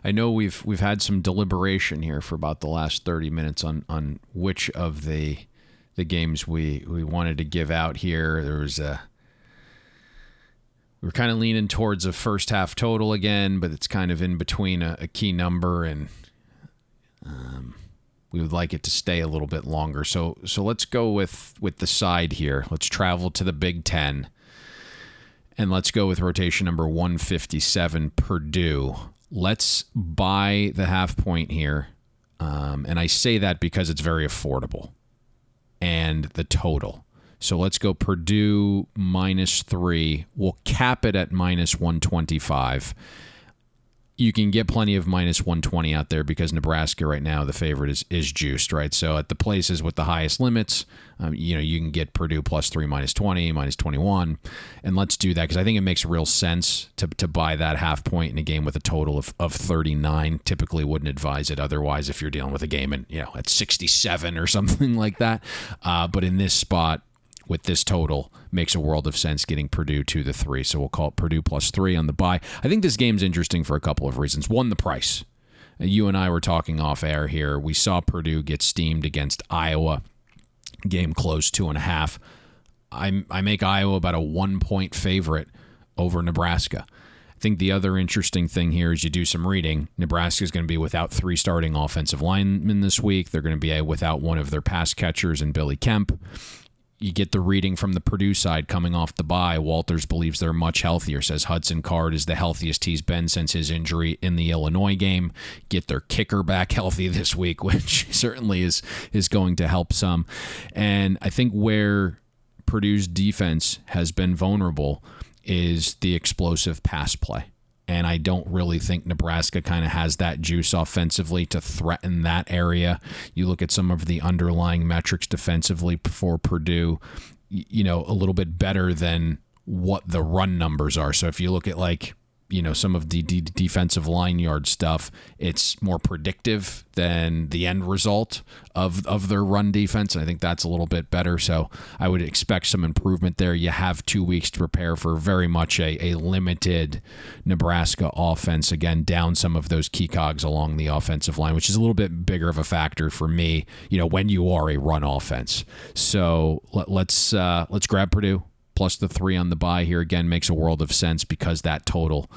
I know we've had some deliberation here for about the last 30 minutes on which of the games we wanted to give out here. We're kind of leaning towards a first half total again, but it's kind of in between a key number, and we would like it to stay a little bit longer. So let's go with the side here. Let's travel to the Big Ten, and let's go with rotation number 157, Purdue. Let's buy the half point here, and I say that because it's very affordable, and the total. So let's go Purdue -3. We'll cap it at -125. You can get plenty of -120 out there because Nebraska right now, the favorite is juiced, right? So at the places with the highest limits, you can get Purdue +3, -20, -21. And let's do that because I think it makes real sense to buy that half point in a game with a total of 39. Typically wouldn't advise it otherwise if you're dealing with a game at 67 or something like that. But in this spot, with this total, makes a world of sense getting Purdue to the 3. So we'll call it Purdue +3 on the buy. I think this game's interesting for a couple of reasons. One, the price. You and I were talking off air here. We saw Purdue get steamed against Iowa. Game closed 2.5. I make Iowa about a 1-point favorite over Nebraska. I think the other interesting thing here is you do some reading. Nebraska is going to be without 3 starting offensive linemen this week. They're going to be without one of their pass catchers in Billy Kemp. You get the reading from the Purdue side coming off the bye. Walters believes they're much healthier, says Hudson Card is the healthiest he's been since his injury in the Illinois game. Get their kicker back healthy this week, which certainly is going to help some. And I think where Purdue's defense has been vulnerable is the explosive pass play. And I don't really think Nebraska kind of has that juice offensively to threaten that area. You look at some of the underlying metrics defensively for Purdue, a little bit better than what the run numbers are. So if you look at some of the defensive line yard stuff, it's more predictive than the end result of their run defense. And I think that's a little bit better. So I would expect some improvement there. You have 2 weeks to prepare for very much a limited Nebraska offense. Again, down some of those key cogs along the offensive line, which is a little bit bigger of a factor for me, when you are a run offense. So let's grab Purdue. Plus the 3 on the buy here, again, makes a world of sense because that total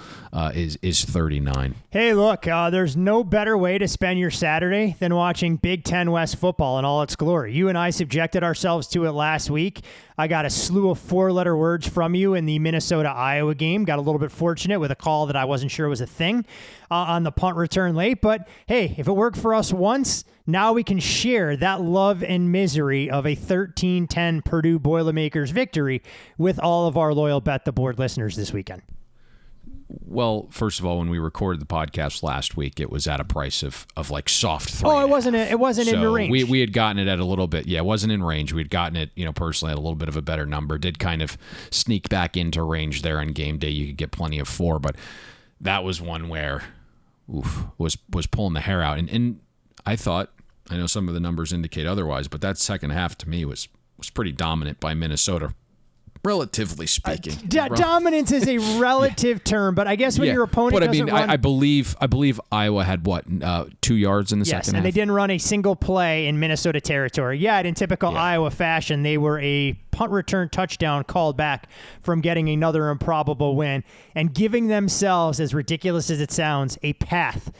is 39.
Hey, look, there's no better way to spend your Saturday than watching Big Ten West football in all its glory. You and I subjected ourselves to it last week. I got a slew of 4-letter words from you in the Minnesota-Iowa game. Got a little bit fortunate with a call that I wasn't sure was a thing on the punt return late. But, hey, if it worked for us once, now we can share that love and misery of a 13-10 Purdue Boilermakers victory with all of our loyal Bet the Board listeners this weekend.
Well, first of all, when we recorded the podcast last week, it was at a price of soft 3.
Oh, it wasn't in the range.
We had gotten it at a little bit. Yeah, it wasn't in range. We'd gotten it, personally at a little bit of a better number. Did kind of sneak back into range there on game day. You could get plenty of 4, but that was one where was pulling the hair out. And I thought, I know some of the numbers indicate otherwise, but that second half to me was pretty dominant by Minnesota. Relatively speaking,
dominance is a relative term, but I guess when your opponent doesn't run...
I believe Iowa had 2 yards in the second half. Yes, and
they didn't run a single play in Minnesota territory. Yet, in typical Iowa fashion, they were a punt return touchdown called back from getting another improbable win and giving themselves, as ridiculous as it sounds, a path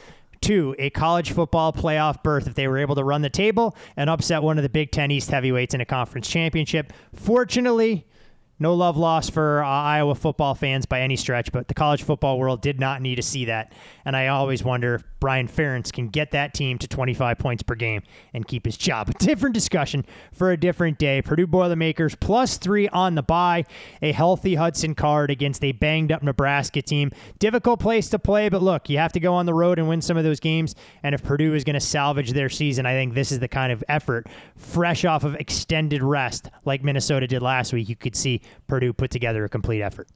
to a college football playoff berth if they were able to run the table and upset one of the Big Ten East heavyweights in a conference championship. Fortunately, No love lost for Iowa football fans by any stretch, but the college football world did not need to see that. And I always wonder if Brian Ferentz can get that team to 25 points per game and keep his job. A different discussion for a different day. Purdue Boilermakers +3 on the bye. A healthy Hudson Card against a banged-up Nebraska team. Difficult place to play, but look, you have to go on the road and win some of those games. And if Purdue is going to salvage their season, I think this is the kind of effort, fresh off of extended rest, like Minnesota did last week, you could see Purdue put together a complete effort.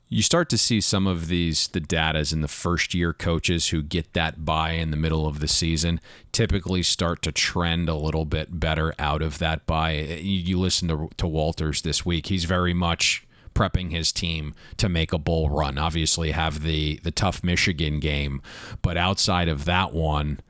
You start to see some of the datas in the first-year coaches who get that bye in the middle of the season typically start to trend a little bit better out of that bye. You listen to Walters this week. He's very much prepping his team to make a bowl run. Obviously have the tough Michigan game, but outside of that one,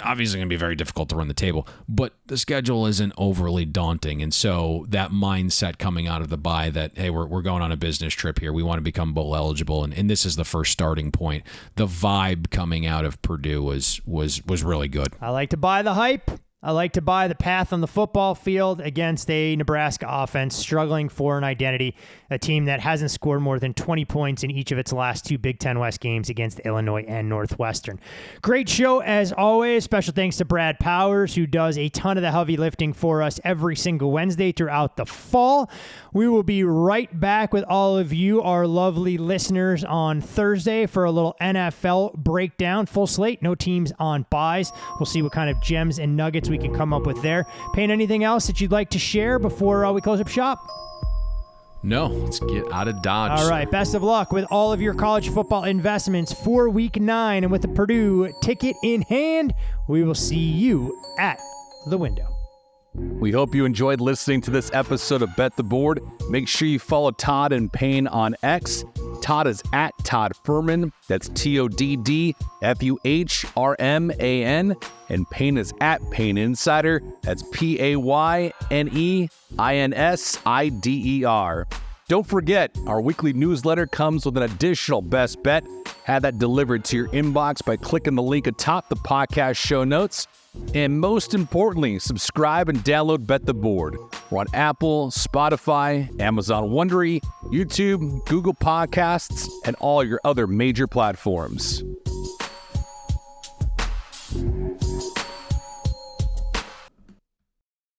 obviously going to be very difficult to run the table, but the schedule isn't overly daunting. And so that mindset coming out of the bye that, hey, we're going on a business trip here. We want to become bowl eligible. And this is the first starting point. The vibe coming out of Purdue was really good.
I like to buy the hype. I like to buy the path on the football field against a Nebraska offense struggling for an identity, a team that hasn't scored more than 20 points in each of its last 2 Big Ten West games against Illinois and Northwestern. Great show as always. Special thanks to Brad Powers, who does a ton of the heavy lifting for us every single Wednesday throughout the fall. We will be right back with all of you, our lovely listeners, on Thursday for a little NFL breakdown. Full slate, no teams on buys. We'll see what kind of gems and nuggets we can come up with there. Payne, anything else that you'd like to share before we close up shop?
No, let's get out of Dodge.
All right, best of luck with all of your college football investments for Week 9. And with the Purdue ticket in hand, we will see you at the window.
We hope you enjoyed listening to this episode of Bet the Board. Make sure you follow Todd and Payne on X. Todd is at Todd Fuhrman. That's TODDFUHRMAN. And Payne is at Payne Insider. That's PAYNEINSIDER. Don't forget, our weekly newsletter comes with an additional best bet. Have that delivered to your inbox by clicking the link atop the podcast show notes. And most importantly, subscribe and download Bet the Board. We're on Apple, Spotify, Amazon Wondery, YouTube, Google Podcasts, and all your other major platforms.